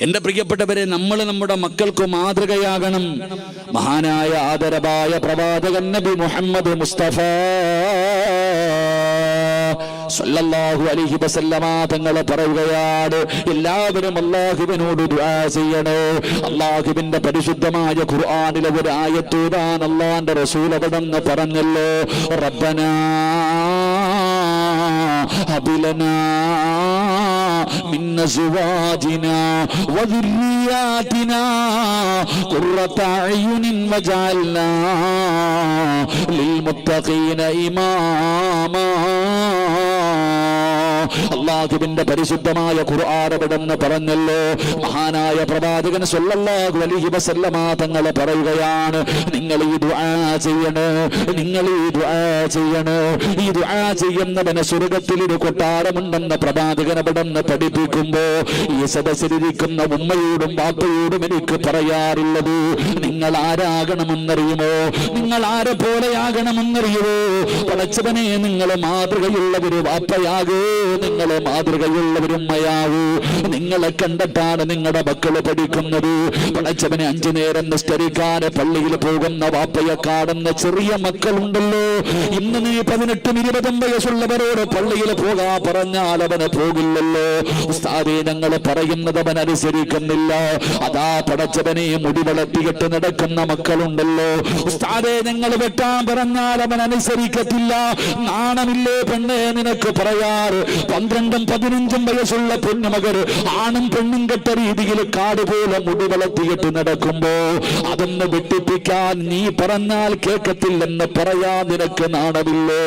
എന്റെ പ്രിയപ്പെട്ടവരെ, നമ്മൾ നമ്മുടെ മക്കൾക്ക് മാതൃകയാകണം. മഹാനായ ആദരവായ പ്രവാചകൻ നബി മുഹമ്മദ് മുസ്തഫ സല്ലല്ലാഹു അലൈഹി വസല്ലമ തങ്ങൾ പറയുകയാണ്, എല്ലാവരും അല്ലാഹുവിനോട് ദുആ ചെയ്യണേ. അല്ലാഹുവിന്റെ പരിശുദ്ധമായ ഖുർആനിലെ ഒരു ആയത്ത് ഓതാൻ അല്ലാഹുവിന്റെ റസൂൽ അവിടെന്ന് പറഞ്ഞല്ലോ, റബ്ബനാ ഹബിലനാ മിൻ അസ്വാജിനാ വദുർരിയാതിനാ ഖുർറത അയുനിൻ വജഅൽനാ ലിൽമുത്തഖീന ഇമാമാ. അല്ലാഹുവിന്റെ പരിശുദ്ധമായ ഖുർആൻ അവിടെന്ന് പറഞ്ഞല്ലോ, മഹാനായ പ്രവാചകൻ സല്ലല്ലാഹു അലൈഹി വസല്ലമ തങ്ങൾ പറയുകയാണ്, നിങ്ങൾ ഈ ദുആ ചെയ്യണേ, നിങ്ങൾ ഈ ദുആ ചെയ്യണേ. ഈ ദുആ ചെയ്യുന്നവന് സ്വർഗ്ഗത്തിൽ ഒരു കൊട്ടാരമുണ്ടെന്ന് പ്രവാചകൻ അവിടെന്ന് പഠിപ്പിക്കുമ്പോ ഈ സദസ്സിലിരിക്കുന്ന ഉമ്മയോടും ബാപ്പയോടും എനിക്ക് പറയാറുള്ളത്, നിങ്ങൾ ആരാകണമെന്നറിയുമോ? നിങ്ങൾ ആരെ പോലെയാകണമെന്നറിയുമോ? പടച്ചവനെ, നിങ്ങൾ മാതൃകയുള്ളവര് വാപ്പയാകൂ, നിങ്ങൾ മാതൃകയുള്ളവരും ഉമ്മയാകൂ. നിങ്ങളെ കണ്ടിട്ടാണ് നിങ്ങളുടെ മക്കള് പഠിക്കുന്നത്. പടച്ചവനെ, 5 നേരം നിസ്കരിക്കാൻ പള്ളിയിൽ പോകുന്ന വാപ്പയെ കാണുന്ന ചെറിയ മക്കളുണ്ടല്ലോ. ഇന്ന് നീ 18-20 വയസ്സുള്ളവരോട് പള്ളിയിൽ പോകാ പറഞ്ഞാൽ അവന് പോകില്ലല്ലോ. ഉസ്താദേ, ഞങ്ങൾ പറയുന്നത് അവൻ അനുസരിക്കുന്നില്ല. അതാ പടച്ചവനെ, മുടി വളർത്തിയിട്ട് നടക്കുന്ന മക്കളുണ്ടല്ലോ. ഉസ്താദേ, ഞങ്ങൾ വെട്ടാൻ പറഞ്ഞാൽ അവൻ അനുസരിക്കത്തില്ല. നാണമില്ലേ പെണ്ണെ നിനക്ക് പറയാറ്? 12-15 വയസ്സുള്ള പൊന്നുമകൾ ആണും പെണ്ണും കെട്ട രീതിയിൽ കാട് പോലെ മുടി വളർത്തിയിട്ട് നടക്കുമ്പോ അതൊന്ന് വെട്ടിപ്പിക്കാൻ നീ പറഞ്ഞാൽ കേൾക്കത്തില്ലെന്ന് പറയാ നിനക്ക് നാണമില്ലേ?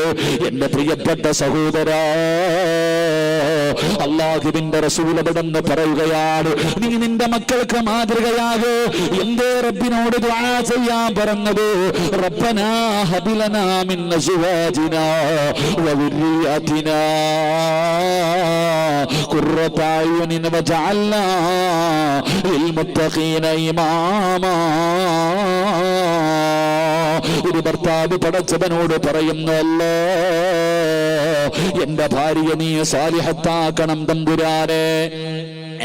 എന്റെ പ്രിയപ്പെട്ട സഹോദരാ, അല്ലാഹുവിന്റെ റസൂൽ അവിടെന്ന് പറയുകയാണ്, നീ നിന്റെ മക്കൾക്ക് മാതൃകയാകൂ. എന്തേ റബ്ബിനോട് ദുആ ചെയ്യാൻ പറഞ്ഞത്? റബ്ബനാ ഹബിലനാ മിൻ അസ്വാജിനാ വദുർരിയാതിനാ ഖുർറത അയുനിൻ വജഅൽനാ ലിൽമുത്തഖീന ഇമാമാ. ഒരു ഭർത്താവ് പടച്ചവനോട് പറയുന്നല്ലോ, എന്റെ ഭാര്യ നീ സാലിഹത്താക്കണം തമ്പുരാനെ,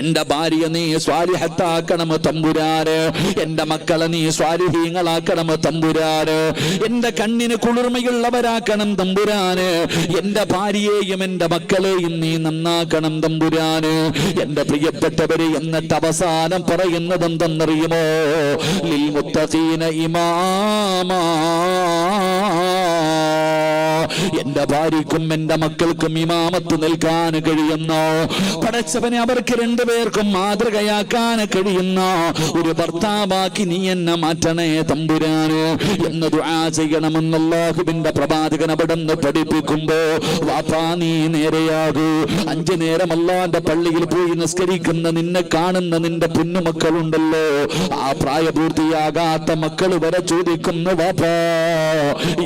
എന്റെ ഭാര്യ നീ സ്വാലിഹത്താക്കണം തമ്പുരാന്, എന്റെ മക്കളെ നീ സ്വാലിഹീങ്ങളാക്കണം തമ്പുരാന്, എന്റെ കണ്ണിന് കുളിർമയുള്ളവരാക്കണം തമ്പുരാന്, എന്റെ ഭാര്യയെയും എന്റെ മക്കളെയും നീ നന്നാക്കണം തമ്പുരാന്. എന്റെ പ്രിയപ്പെട്ടവര്, എന്നിട്ട് അവസാനം പറയുന്നത് എന്തെന്നറിയുമോ? ലിൽ മുത്തഖീന ഇമാമാ. എന്റെ ഭാര്യക്കും എന്റെ മക്കൾക്കും ഇമാമത്ത് നിൽക്കാൻ കഴിയുന്ന പടച്ചവനെ അവർക്ക് 2 പേർക്കും മാതൃകയാക്കാൻ കഴിയുന്ന ഒരു ഭർത്താവാക്കി നീ എന്നെ മാറ്റണേ തമ്പുരാന് എന്ന് ദുആ ചെയ്യണമെന്ന് അല്ലാഹുവിന്റെ പ്രവാചകൻ അവിടുന്ന് പഠിപ്പിക്കുമ്പോ, വാപ്പാ നീ നേരെയാകൂ. 5 നേരം അല്ലാഹുവിന്റെ പള്ളിയിൽ പോയി നിസ്കരിക്കുന്ന നിന്നെ കാണുന്ന നിന്റെ പൊന്നുമക്കളുണ്ടല്ലോ, ആ പ്രായപൂർത്തിയാകാത്ത മക്കൾ വരെ ചോദിക്കുന്നു, വാപ്പാ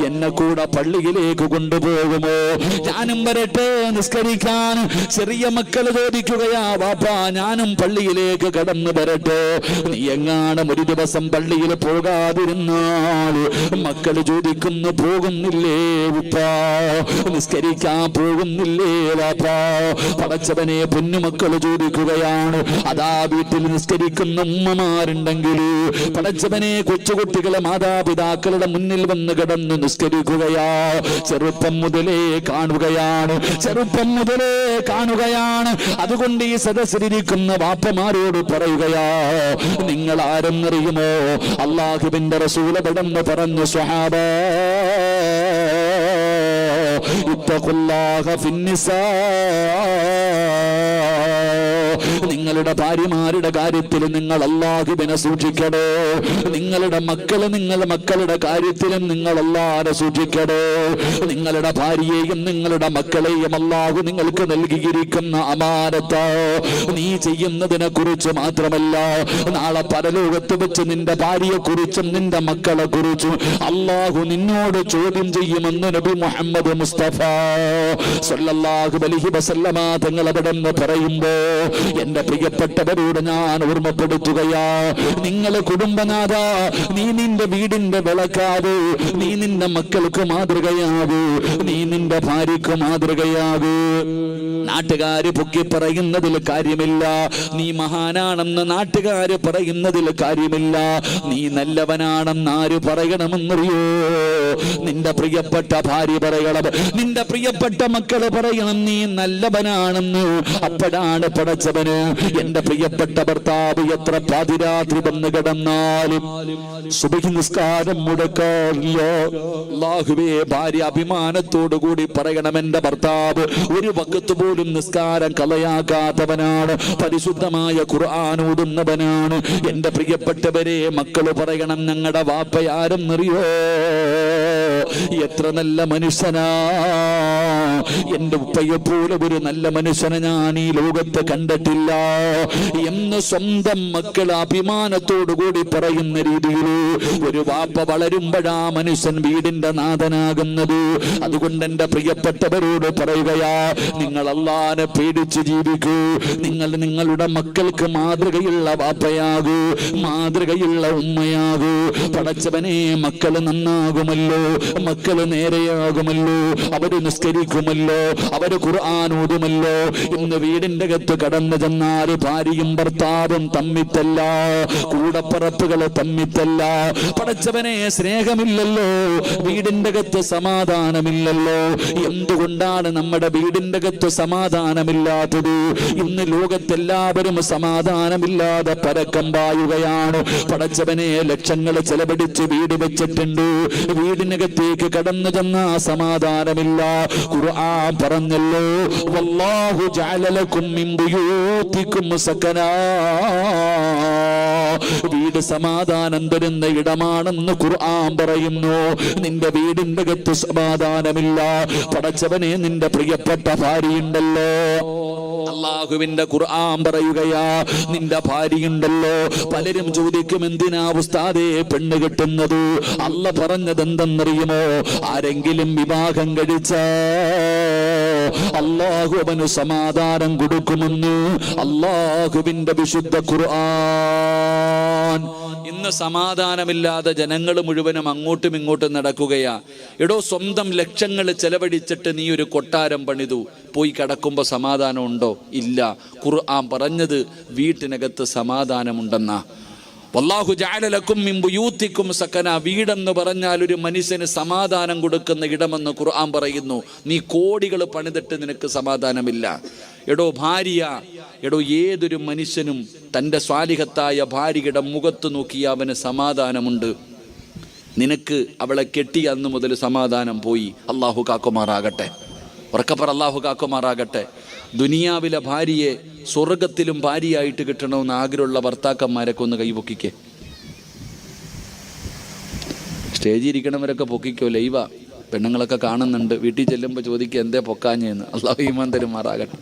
എന്നെ കൂടെ പള്ളിയിലേക്ക് കൊണ്ടുപോകുമോ? ഞാനും വരട്ടെ നിസ്കരിക്കാൻ. ചെറിയ മക്കള് ചോദിക്കുകയാ, വാപ്പാ ഞാനും പള്ളിയിലേക്ക് കടന്നു വരട്ടെ. നീ എങ്ങാനും ഒരു ദിവസം പള്ളിയിൽ പോകാതിരുന്നാൽ മക്കള് ചോദിക്കുന്നു, പോകുന്നില്ലേ ഉപ്പാ? നിസ്കരിക്കാൻ പോകുന്നില്ലേ വാപ്പാ? പടച്ചവനെ, പൊന്നുമക്കള് ചോദിക്കുകയാണ്. അതാ വീട്ടിൽ നിസ്കരിക്കുന്ന ഉമ്മമാരുണ്ടെങ്കിൽ പടച്ചവനെ, കൊച്ചുകുട്ടികളെ മാതാപിതാക്കളുടെ മുന്നിൽ വന്ന് കിടന്ന് നിസ്കരിക്കുകയാ. ചെറുപ്പം മുതലേ കാണുകയാണ്, ചെറുപ്പം മുതലേ കാണുകയാണ്. അതുകൊണ്ട് ഈ സദസ്സിലിരിക്കുന്ന വാപ്പമാരോട് പറയുകയാ, നിങ്ങൾ ആരെന്നറിയുമോ? അല്ലാഹുവിന്റെ റസൂൽ അവിടെന്ന് പറഞ്ഞു, സ്വഹാബാ ഇത്തഖുല്ലാഹ ഫിന്നിസാ. നിങ്ങളുടെ ഭാര്യമാരുടെ കാര്യത്തിൽ നിങ്ങൾ അല്ലാഹുവിനെ സൂക്ഷിക്കണേ. നിങ്ങളുടെ മക്കളുടെ കാര്യത്തിലും നിങ്ങൾ അല്ലാഹുവിനെ സൂക്ഷിക്കണേ. നിങ്ങളുടെ ഭാര്യയെയും നിങ്ങളുടെ മക്കളെയും അല്ലാഹു നിങ്ങൾക്ക് നൽകിയിരിക്കുന്ന അമാനത്ത് നീ ചെയ്യുന്നതിനെ കുറിച്ച് മാത്രമല്ല, നാളെ പരലോകത്ത് വെച്ച് നിന്റെ ഭാര്യയെ കുറിച്ചും നിന്റെ മക്കളെ കുറിച്ചും അല്ലാഹു നിന്നോട് ചോദ്യം ചെയ്യുമെന്ന് നബി മുഹമ്മദ് മുസ്തഫ സല്ലല്ലാഹു അലൈഹി വസല്ലമ തങ്ങൾ അവിടെന്ന് പറയുമ്പോ, എന്റെ പ്രിയപ്പെട്ടവരോട് ഞാൻ ഓർമ്മപ്പെടുത്തുകയാ, നിങ്ങളെ കുടുംബനാഥ, നീ നിന്റെ വീടിന്റെ വിളക്കാവൂ, നീ നിന്റെ മക്കൾക്ക് മാതൃകയാകൂ, നീ നിന്റെ ഭാര്യക്ക് മാതൃകയാകൂ. നാട്ടുകാര് പൊക്കി പറയുന്നതിൽ കാര്യമില്ല, നീ മഹാനാണെന്ന് നാട്ടുകാര് പറയുന്നതിൽ കാര്യമില്ല, നീ നല്ലവനാണെന്ന് ആര് പറയണമെന്നറിയോ? നിന്റെ പ്രിയപ്പെട്ട ഭാര്യ പറയണം, നിന്റെ പ്രിയപ്പെട്ട മക്കള് പറയണം നീ നല്ലവനാണെന്ന്. അപ്പോഴാണ് പടച്ചവന് എന്റെ പ്രിയപ്പെട്ട ഭർത്താവ് എത്ര പാതിരാത്രി വന്ന് കിടന്നാലും സുബഹി നിസ്കാരം മുടക്കാറില്ല. അല്ലാഹുവേ, ഭാര്യ അഭിമാനത്തോടു കൂടി പറയണം, എന്റെ ഭർത്താവ് ഒരു വഖത്ത് പോലും നിസ്കാരം കളയാക്കാത്തവനാണ്, പരിശുദ്ധമായ ഖുർആൻ ഓതുന്നവനാണ്. എന്റെ പ്രിയപ്പെട്ടവരെ, മക്കള് പറയണം, ഞങ്ങളുടെ വാപ്പയാരെന്നറിയോ? എത്ര നല്ല മനുഷ്യനാ, എന്റെ ഉപ്പയെപ്പോലെ ഒരു നല്ല മനുഷ്യനെ ഞാൻ ഈ ലോകത്ത് കണ്ടിട്ടില്ല എന്ന് സ്വന്തം മക്കൾ അഭിമാനത്തോടു കൂടി പറയുന്ന രീതിയിൽ ഒരു വാപ്പ വളരുമ്പോഴാ മനുഷ്യൻ വീടിന്റെ നാഥനാകുന്നത്. അതുകൊണ്ട് എന്റെ പ്രിയപ്പെട്ടവരോട് പറയുകയാ, നിങ്ങൾ അല്ലാഹുവിനെ പേടിച്ച് ജീവിക്കൂ. നിങ്ങൾ നിങ്ങളുടെ മക്കൾക്ക് മാതൃകയുള്ള വാപ്പയാകൂ, മാതൃകയുള്ള ഉമ്മയാകൂ. പടച്ചവനെ, മക്കള് നന്നാകുമല്ലോ, മക്കള് നേരെയാകുമല്ലോ, അവര് നിസ്കരിക്കുമല്ലോ, അവര് ഖുർആൻ ഓതുമല്ലോ. ഇന്ന് വീടിന്റെ അകത്ത് കടന്നു ചെന്നാൽ ഭാര്യയും ഭർത്താവും തമ്മിത്തല്ല, കൂടപ്പറപ്പുകള് തമ്മിത്തല്ല. പടച്ചവനെ, സ്നേഹമില്ലല്ലോ, വീടിന്റെ അകത്ത് സമാധാനമില്ലല്ലോ. എന്തുകൊണ്ടാണ് നമ്മുടെ വീടിന്റെ അകത്ത് സമാധാനമില്ലാത്തത്? ഇന്ന് ലോകത്തെല്ലാവരും സമാധാനമില്ലാതെ പരക്കം പായുകയാണ്. പടച്ചവനെ, ലക്ഷങ്ങൾ ചെലവഴിച്ച് വീട് വെച്ചിട്ടുണ്ട്, വീടിനകത്തേക്ക് കടന്നു ചെന്ന സമാധാനമില്ല. ഖുർആൻ പറഞ്ഞല്ലോ, വല്ലാഹു ജഅല ലക്കും മിൻ ബുയൂതികും സകനാ. വീട് സമാധാനം തരുന്ന ഇടമാണെന്ന് ഖുർആൻ പറയുന്നു. നിന്റെ വീടിന്റെ അകത്ത് സമാധാനമില്ല. പടച്ചവനെ, നിന്റെ പ്രിയപ്പെട്ട ഭാര്യയുണ്ടല്ലോ, അല്ലാഹുവിന്റെ ഖുർആൻ പറയുകയാ, നിന്റെ ഭാര്യയുണ്ടല്ലോ. പലരും ചോദിക്കും, എന്തിനാ ഉസ്താദേ പെണ്ണ് കിട്ടുന്നത്? അല്ല പറഞ്ഞത് എന്തെന്നറിയുമോ? ആരെങ്കിലും വിവാഹം കഴിച്ച അല്ലാഹു അവന് സമാധാനം കൊടുക്കുമെന്ന് അല്ലാഹുവിന്റെ വിശുദ്ധ ഖുർആൻ. ഇന്ന് സമാധാനമില്ലാതെ ജനങ്ങൾ മുഴുവനും അങ്ങോട്ടും ഇങ്ങോട്ടും നടക്കുകയാ. എടോ, സ്വന്തം ലക്ഷങ്ങൾ ചെലവഴിച്ചിട്ട് നീ ഒരു കൊട്ടാരം പണിതു, പോയി കിടക്കുമ്പോ സമാധാനം ഉണ്ടോ? ഇല്ല. ഖുർആൻ പറഞ്ഞത് വീട്ടിനകത്ത് സമാധാനമുണ്ടെന്നാ. വല്ലാഹു ജഅല ലക്കും മിൻ ബുയൂതികും സകന. വീടെന്ന് പറഞ്ഞാൽ ഒരു മനുഷ്യന് സമാധാനം കൊടുക്കുന്ന ഇടമെന്ന് ഖുർആൻ പറയുന്നു. നീ കോടികൾ പണിതിട്ട് നിനക്ക് സമാധാനമില്ല. എടോ ഭാര്യ, എടോ ഏതൊരു മനുഷ്യനും തൻ്റെ സ്വാലിഹത്തായ ഭാര്യയുടെ മുഖത്ത് നോക്കിയ അവന് സമാധാനമുണ്ട്. നിനക്ക് അവളെ കെട്ടിയ അന്ന് മുതൽ സമാധാനം പോയി. അല്ലാഹു കാക്കുമാറാകട്ടെ, ഉറക്കപ്പറ, അല്ലാഹു കാക്കുമാറാകട്ടെ. ദുനിയാവിലെ ഭാര്യയെ സ്വർഗത്തിലും ഭാര്യയായിട്ട് കിട്ടണമെന്ന് ആഗ്രഹമുള്ള ഭർത്താക്കന്മാരൊക്കെ ഒന്ന് കൈപൊക്കിക്കേ. സ്റ്റേജിൽ ഇരിക്കണവരൊക്കെ പൊക്കിക്കോ, ലൈവാ, പെണ്ണുങ്ങളൊക്കെ കാണുന്നുണ്ട്. വീട്ടിൽ ചെല്ലുമ്പോൾ ചോദിക്കുക എന്തേ പൊക്കാഞ്ഞെന്ന്. അല്ലാഹു ഈമാൻ തരുമാറാകട്ടെ.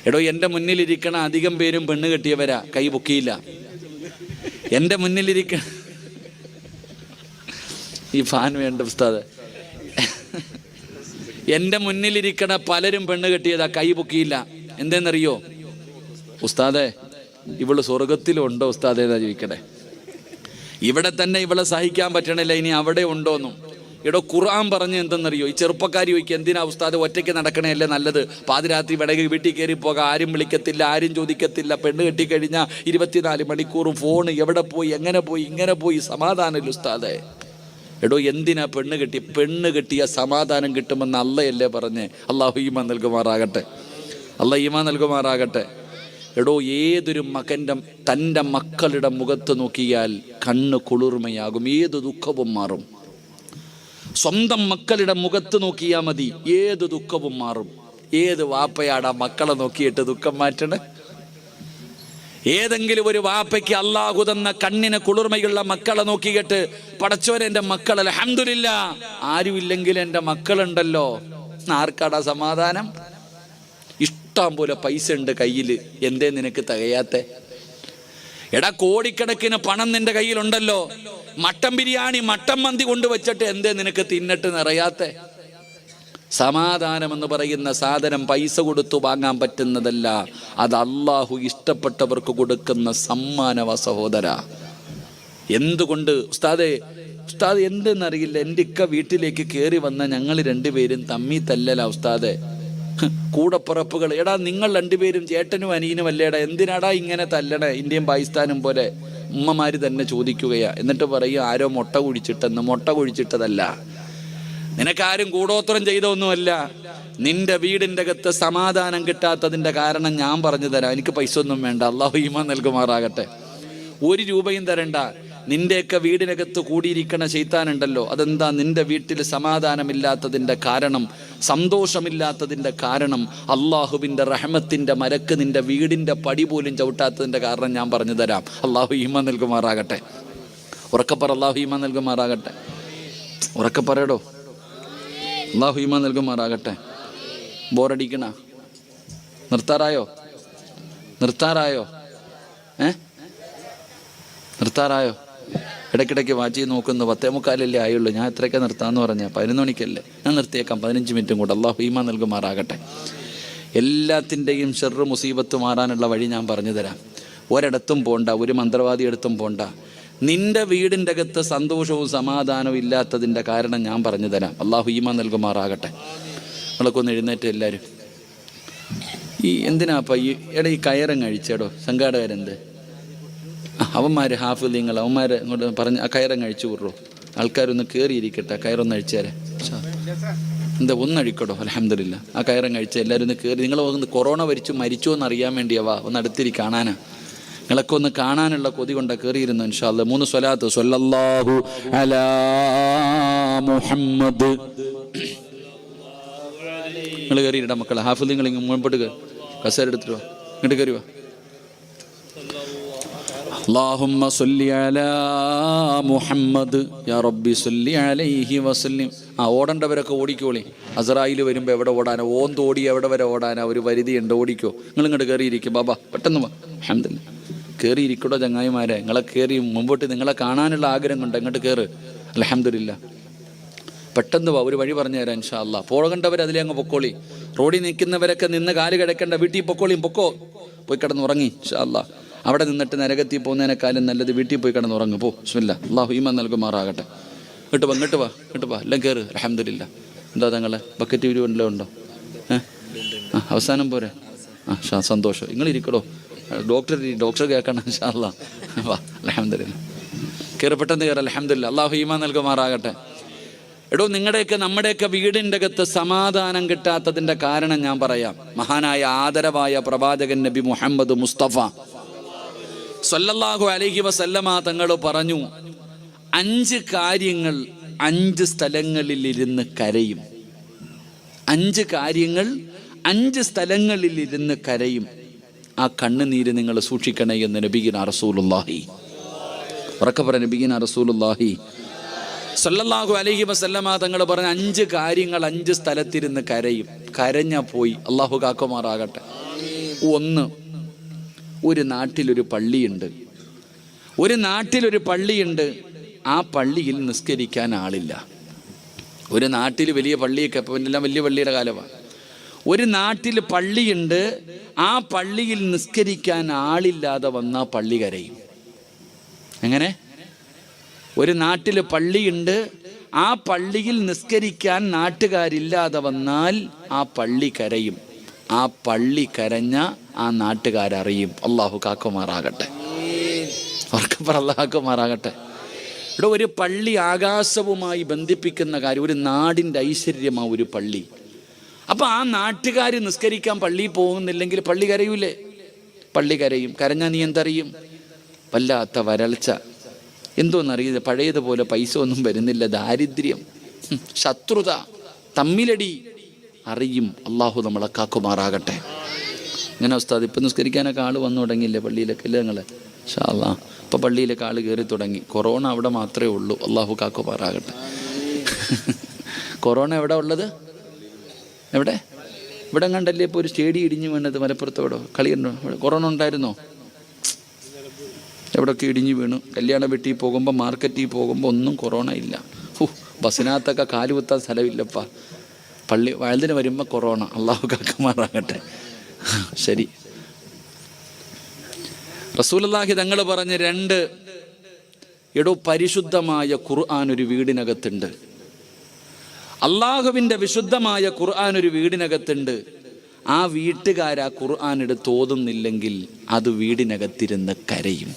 എടോ, എൻ്റെ മുന്നിലിരിക്കണ അധികം പേരും പെണ്ണ് കെട്ടിയവരാ, കൈ പൊക്കിയില്ല. എൻ്റെ മുന്നിലിരിക്കണ ഈ ഫാൻ വേണ്ട ഉസ്താദ്, എൻ്റെ മുന്നിലിരിക്കണ പലരും പെണ്ണ് കെട്ടിയതാ, കൈ പൊക്കിയില്ല. എന്തെന്നറിയോ? ഉസ്താദെ, ഇവള് സ്വർഗത്തിലുണ്ടോ ഉസ്താദെ എന്നാ ചോദിക്കട്ടെ. ഇവിടെ തന്നെ ഇവളെ സഹിക്കാൻ പറ്റണില്ല, ഇനി അവിടെ ഉണ്ടോന്നും. എടോ, ഖുർആൻ പറഞ്ഞ് എന്തെന്നറിയോ? ഈ ചെറുപ്പക്കാരി ചോദിക്കുക, എന്തിനാ ഉസ്താദ് ഒറ്റയ്ക്ക് നടക്കണേയല്ലേ നല്ലത്? പാതിരാത്രി വിടകി വീട്ടിൽ കയറി പോകാം, ആരും വിളിക്കത്തില്ല, ആരും ചോദിക്കത്തില്ല. പെണ്ണ് കെട്ടിക്കഴിഞ്ഞാൽ 24 മണിക്കൂറും ഫോണ്, എവിടെ പോയി, എങ്ങനെ പോയി, ഇങ്ങനെ പോയി, സമാധാനമില്ല ഉസ്താദെ. എടോ, എന്തിനാ പെണ്ണ് കെട്ടി? പെണ്ണ് കെട്ടിയ സമാധാനം കിട്ടുമെന്ന് അള്ളയല്ലേ പറഞ്ഞേ? അള്ളാഹു ഈമാൻ നൽകുമാറാകട്ടെ, അള്ളാഹ് ഈമാൻ നൽകുമാറാകട്ടെ. എടോ, ഏതൊരു മകൻ്റെ തൻ്റെ മക്കളുടെ മുഖത്ത് നോക്കിയാൽ കണ്ണ് കുളിർമയാകും, ഏത് ദുഃഖവും മാറും. സ്വന്തം മക്കളുടെ മുഖത്ത് നോക്കിയാൽ മതി, ഏത് ദുഃഖവും മാറും. ഏത് വാപ്പയാടാ മക്കളെ നോക്കിയിട്ട് ദുഃഖം മാറ്റണേ? ഏതെങ്കിലും ഒരു വാപ്പയ്ക്ക് അല്ലാഹു തന്ന കണ്ണിന് കുളിർമയുള്ള മക്കളെ നോക്കിയിട്ട്, പടച്ചോനെ എൻ്റെ മക്കൾ അൽഹംദുലില്ലാ, ആരുമില്ലെങ്കിൽ എൻ്റെ മക്കളുണ്ടല്ലോ, ആർക്കാടാ സമാധാനം? ഇഷ്ടം പോലെ പൈസ ഉണ്ട് കയ്യിൽ, എന്തേ നിനക്ക് തികയാത്തെ? എടാ, കോടിക്കണക്കിന് പണം നിന്റെ കയ്യിലുണ്ടല്ലോ, മട്ടൻ ബിരിയാണി, മട്ടൻ മന്തി കൊണ്ടുവച്ചിട്ട് എന്തേ നിനക്ക് തിന്നിട്ട് നിറയാത്തെ? സമാധാനം എന്ന് പറയുന്ന സാധനം പൈസ കൊടുത്തു വാങ്ങാൻ പറ്റുന്നതല്ല, അത് അല്ലാഹു ഇഷ്ടപ്പെട്ടവർക്ക് കൊടുക്കുന്ന സമ്മാനവ സഹോദര. എന്തുകൊണ്ട് ഉസ്താദ് എന്തെന്നറിയില്ല, എൻ്റെ ഇക്ക വീട്ടിലേക്ക് കയറി വന്ന ഞങ്ങൾ രണ്ടുപേരും തമ്മി തല്ലല ഉസ്താദെ. കൂടപ്പിറപ്പുകൾ, എടാ നിങ്ങൾ രണ്ടുപേരും ചേട്ടനും അനിയനും അല്ലേടാ, എന്തിനാടാ ഇങ്ങനെ തല്ലണേ? ഇന്ത്യയും പാകിസ്ഥാനും പോലെ ഉമ്മമാര് തന്നെ ചോദിക്കുകയാ. എന്നിട്ട് പറയും ആരോ മുട്ട കുഴിച്ചിട്ടെന്ന്. മുട്ട കുഴിച്ചിട്ടതല്ല, നിനക്കാരും കൂടോത്രം ചെയ്തൊന്നുമല്ല. നിന്റെ വീടിൻ്റെ അകത്ത് സമാധാനം കിട്ടാത്തതിൻ്റെ കാരണം ഞാൻ പറഞ്ഞു തരാം. എനിക്ക് പൈസ ഒന്നും വേണ്ട, അള്ളാഹു ഈമാൻ നൽകുമാറാകട്ടെ. 1 രൂപയും തരണ്ട. നിന്റെയൊക്കെ വീടിനകത്ത് കൂടിയിരിക്കണ ശൈത്താനുണ്ടല്ലോ, അതെന്താ? നിന്റെ വീട്ടിൽ സമാധാനമില്ലാത്തതിൻ്റെ കാരണം, സന്തോഷമില്ലാത്തതിൻ്റെ കാരണം, അള്ളാഹുവിൻ്റെ റഹ്മത്തിൻ്റെ മരക്ക് നിന്റെ വീടിൻ്റെ പടി പോലും ചവിട്ടാത്തതിൻ്റെ കാരണം ഞാൻ പറഞ്ഞു തരാം. അള്ളാഹു ഈമാൻ നൽകുമാറാകട്ടെ. ഉറക്കപ്പറ, അള്ളാഹു ഈമാൻ നൽകുമാറാകട്ടെ. ഉറക്കപ്പറയടോ, അള്ളാഹു ഈമാൻ നൽകുമാറാകട്ടെ. ബോറടിക്കണ? നിർത്താറായോ? നിർത്താറായോ? നിർത്താറായോ? ഇടയ്ക്കിടയ്ക്ക് വാച്ച് നോക്കുന്നു. 10:45 ആയുള്ളൂ. ഞാൻ എത്രയൊക്കെ നിർത്താമെന്ന് പറഞ്ഞാൽ 11 മണിക്കല്ലേ. ഞാൻ നിർത്തിയേക്കാം 15 മിനിറ്റും കൂടെ. അള്ളാഹു ഈമാൻ നൽകുമാറാകട്ടെ. എല്ലാത്തിൻ്റെയും ഷർറ് മുസീബത്ത് മാറാനുള്ള വഴി ഞാൻ പറഞ്ഞു തരാം. ഒരിടത്തും പോണ്ട, ഒരു മന്ത്രവാദി അടുത്തും പോണ്ട. നിന്റെ വീടിൻ്റെ അകത്ത് സന്തോഷവും സമാധാനവും ഇല്ലാത്തതിൻ്റെ കാരണം ഞാൻ പറഞ്ഞു തരാം. അള്ളാഹു ഈമാൻ നൽകുമാറാകട്ടെ. നിങ്ങളൊക്കെ ഒന്ന് എഴുന്നേറ്റ് എല്ലാവരും. ഈ എന്തിനാപ്പ ഈ കയറങ്ങ് അഴിച്ചേടോ സംഘാടകരെന്ത്? അവന്മാർ ഹാഫിലിങ്ങൾ അവന്മാരെ ഇങ്ങോട്ട് പറഞ്ഞ് ആ കയറങ്ങ് അഴിച്ചു വിടുറോ. ആൾക്കാരൊന്ന് കയറിയിരിക്കട്ടെ, കയറൊന്ന് അഴിച്ചേരെ. എന്താ ഒന്നഴിക്കടോ? അൽഹംദുലില്ലാ. ആ കയറങ്ങ് അഴിച്ച എല്ലാവരും ഒന്ന് കയറി. നിങ്ങൾ കൊറോണ മരിച്ചോ എന്ന് അറിയാൻ വേണ്ടിയാവാ, ഒന്ന് അടുത്തിരി കാണാനാ. നിങ്ങളൊക്കെ ഒന്ന് കാണാനുള്ള കൊതി കൊണ്ടാ കയറിയിരുന്നു. ഇൻഷാ അല്ലാഹ് 3 സ്വലാത്ത്. സ്വല്ലല്ലാഹു അലാ മുഹമ്മദ്. നിങ്ങൾ കയറിയിട്ട മക്കളെ, ഹാഫിൽ നിങ്ങൾ ഇങ്ങ് മുമ്പോട്ട് കസേര എടുത്തിട്ട് വാ, ഇങ്ങോട്ട് കയറി വാ. അല്ലാഹുമ്മ സ്വല്ലി അലാ മുഹമ്മദ് യാ റബ്ബി സ്വല്ലി അലൈഹി വസല്ലം. ഓടേണ്ടവരൊക്കെ ഓടിക്കോളി. അസ്രായിൽ വരുമ്പോൾ എവിടെ ഓടാനോ? ഓടി എവിടെ വരെ ഓടാനോ? ഒരു പരിധിയുണ്ട്, ഓടിക്കോ. നിങ്ങൾ ഇങ്ങോട്ട് കയറിയിരിക്കും. ബാബാ പെട്ടെന്ന് വാ. അൽഹംദുലില്ലാ. കയറിയിരിക്കടോ ചങ്ങായിമാരെ. നിങ്ങളെ കയറി മുമ്പോട്ട് നിങ്ങളെ കാണാനുള്ള ആഗ്രഹം കൊണ്ട് ഇങ്ങോട്ട് കയറ്. അൽഹംദുലില്ലാ. പെട്ടെന്ന് വാ, ഒരു വഴി പറഞ്ഞു തരാം ഇൻഷാ അല്ലാഹ്. പോകേണ്ടവർ അതിലേ അങ്ങ് പൊക്കോളി. റോഡിൽ നിൽക്കുന്നവരൊക്കെ നിന്ന് കാല് കിടക്കേണ്ട, വീട്ടിൽ പൊക്കോളിയും. പോയി കിടന്ന് ഉറങ്ങി ഇൻഷാ അല്ലാഹ്. അവിടെ നിന്നിട്ട് നരകത്തിൽ പോകുന്നതിനേക്കാളും നല്ലത് വീട്ടിൽ പോയി കിടന്ന് ഉറങ്ങും. ബിസ്മില്ലാ. അല്ലാഹു ഈമാൻ നൽകുമാറാകട്ടെ. ഇങ്ങോട്ട് വാ എല്ലാം കയറ്. അൽഹംദുലില്ലാ. എന്താ തങ്ങളെ ബക്കറ്റ് വീടുണ്ടല്ലോ ഉണ്ടോ? അവസാനം പോരെ? സന്തോഷം. നിങ്ങളിരിക്കടോ. ഡോക്ടർ കേൾക്കണം ഇൻഷാ അല്ലാഹ്. വാ. അൽഹംദുലില്ലാ. കയറി, പെട്ടെന്ന് കയറി. അൽഹംദുലില്ലാ. അല്ലാഹു ഈമാൻ നൽകുമാറാകട്ടെ. എടോ, നമ്മുടെയൊക്കെ വീടിൻ്റെ അകത്ത് സമാധാനം കിട്ടാത്തതിൻ്റെ കാരണം ഞാൻ പറയാം. മഹാനായ ആദരവായ പ്രവാചകൻ നബി മുഹമ്മദ് മുസ്തഫ സല്ലല്ലാഹു അലൈഹി വസല്ലമ തങ്ങൾ പറഞ്ഞു, 5 കാര്യങ്ങൾ 5 സ്ഥലങ്ങളിൽ ഇരുന്ന് കരയും. 5 കാര്യങ്ങൾ 5 സ്ഥലങ്ങളിൽ ഇരുന്ന് കരയും. ആ കണ്ണുനീര് നിങ്ങൾ സൂക്ഷിക്കണേ എന്ന് നബിയിന റസൂലുള്ളാഹി. ഉറക്കെ പറ, നബിയിന റസൂലുള്ളാഹി സല്ലല്ലാഹു അലൈഹി വസല്ലമ തങ്ങൾ പറഞ്ഞ 5 കാര്യങ്ങൾ 5 സ്ഥലത്തിരുന്ന് കരയും. കരഞ്ഞാ പോയി. അള്ളാഹു കാക്കുമാറാകട്ടെ. 1, ഒരു നാട്ടിലൊരു പള്ളിയുണ്ട്. ആ പള്ളിയിൽ നിസ്കരിക്കാൻ ആളില്ല. ഒരു നാട്ടിൽ വലിയ പള്ളിയൊക്കെ, ഇപ്പം എല്ലാം വലിയ പള്ളിയുടെ കാലമാണ്. ഒരു നാട്ടിൽ പള്ളിയുണ്ട്. ആ പള്ളിയിൽ നിസ്കരിക്കാൻ ആളില്ലാതെ വന്നാൽ പള്ളി കരയും. എങ്ങനെ? ഒരു നാട്ടിൽ പള്ളിയുണ്ട്. ആ പള്ളിയിൽ നിസ്കരിക്കാൻ നാട്ടുകാരില്ലാതെ വന്നാൽ ആ പള്ളി കരയും. ആ പള്ളി കരഞ്ഞ ആ നാട്ടുകാരറിയും. അള്ളാഹു കാക്കുമാറാകട്ടെ. അള്ളാഹുമാറാകട്ടെ. ഇവിടെ ഒരു പള്ളി ആകാശവുമായി ബന്ധിപ്പിക്കുന്ന കാര്യം, ഒരു നാടിൻ്റെ ഐശ്വര്യമാണ് ഒരു പള്ളി. അപ്പം ആ നാട്ടുകാർ നിസ്കരിക്കാൻ പള്ളിയിൽ പോകുന്നില്ലെങ്കിൽ പള്ളി കരയൂലേ? പള്ളി കരയും. കരഞ്ഞാൽ നീ എന്തറിയും? വല്ലാത്ത വരൾച്ച, എന്തോന്നറിയില്ല, പഴയതുപോലെ പൈസ ഒന്നും വരുന്നില്ല, ദാരിദ്ര്യം, ശത്രുത, തമ്മിലടി അറിയും. അള്ളാഹു നമ്മളെ കാക്കുമാറാകട്ടെ. ഇങ്ങനെ ഉസ്താദ് ഇപ്പം നിസ്കരിക്കാനൊക്കെ ആൾ വന്നു തുടങ്ങിയില്ലേ പള്ളിയിലൊക്കെ? ഇല്ലേ നിങ്ങൾ? ഇൻഷാ അല്ലാഹ് ഇപ്പം പള്ളിയിലൊക്കെ ആൾ കയറി തുടങ്ങി. കൊറോണ അവിടെ മാത്രമേ ഉള്ളൂ. അള്ളാഹു കാക്കുമാറാകട്ടെ. കൊറോണ എവിടെ ഉള്ളത്? എവിടെ? ഇവിടെ കണ്ടല്ലേ ഇപ്പോൾ ഒരു സ്റ്റേഡിയം ഇടിഞ്ഞു വീണത് മലപ്പുറത്ത്. എവിടെ കളിയുണ്ടോ? കൊറോണ ഉണ്ടായിരുന്നോ? എവിടെയൊക്കെ ഇടിഞ്ഞു വീണു. കല്യാണ വീട്ടിൽ പോകുമ്പോൾ, മാർക്കറ്റിൽ പോകുമ്പോൾ ഒന്നും കൊറോണ ഇല്ല. ബസ്സിനകത്തൊക്കെ കാലുകുത്താൻ സ്ഥലമില്ലപ്പാ. പള്ളി വഴുതിന് വരുമ്പോൾ കൊറോണ. അള്ളാഹു കാക്കുമാറാകട്ടെ. ശരി. റസൂലുള്ളാഹി തങ്ങൾ പറഞ്ഞ് 2 പരിശുദ്ധമായ ഖുർആൻ ഒരു വീടിനകത്തുണ്ട്. അള്ളാഹുവിൻ്റെ വിശുദ്ധമായ ഖുർആൻ ഒരു വീടിനകത്തുണ്ട്. ആ വീട്ടുകാരാ ഖുർആൻ എടുത്ത് ഓതുന്നില്ലെങ്കിൽ അത് വീടിനകത്തിരുന്ന് കരയും.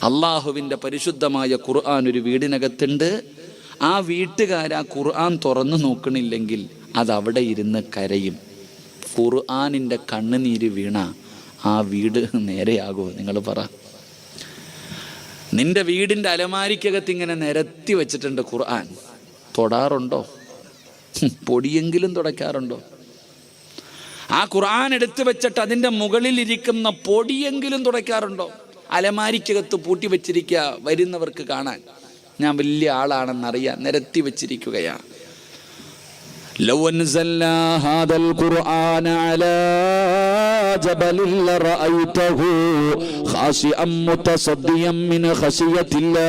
അള്ളാഹുവിൻ്റെ പരിശുദ്ധമായ ഖുർആൻ ഒരു വീടിനകത്തുണ്ട്. ആ വീട്ടുകാരാ ഖുർആൻ തുറന്നു നോക്കണില്ലെങ്കിൽ അത് അവിടെ ഇരുന്ന് കരയും. ഖുർആനിൻ്റെ കണ്ണുനീര് വീണ ആ വീട് നേരെയാകുമോ? നിങ്ങൾ പറ. നിന്റെ വീടിൻ്റെ അലമാരിക്കകത്ത് ഇങ്ങനെ നിരത്തി വെച്ചിട്ടുണ്ട് ഖുർആൻ. തൊടാറുണ്ടോ? പൊടിയെങ്കിലും തുടയ്ക്കാറുണ്ടോ? ആ ഖുർആൻ എടുത്തു വെച്ചിട്ട് അതിൻ്റെ മുകളിൽ ഇരിക്കുന്ന പൊടിയെങ്കിലും തുടയ്ക്കാറുണ്ടോ? അലമാരിക്കകത്ത് പൂട്ടി വെച്ചിരിക്കുക, വരുന്നവർക്ക് കാണാൻ ഞാൻ വലിയ ആളാണെന്നറിയാൻ നിരത്തി വെച്ചിരിക്കുകയാണ്. ലൗ അൻസൽനാ ഹാദൽ ഖുർആന അലാ ജബലിൻ ലറഅയ്തഹു ഖാശിഅൻ മുതസദ്ദിയൻ മിൻ ഖശിയത്തില്ലാഹ്.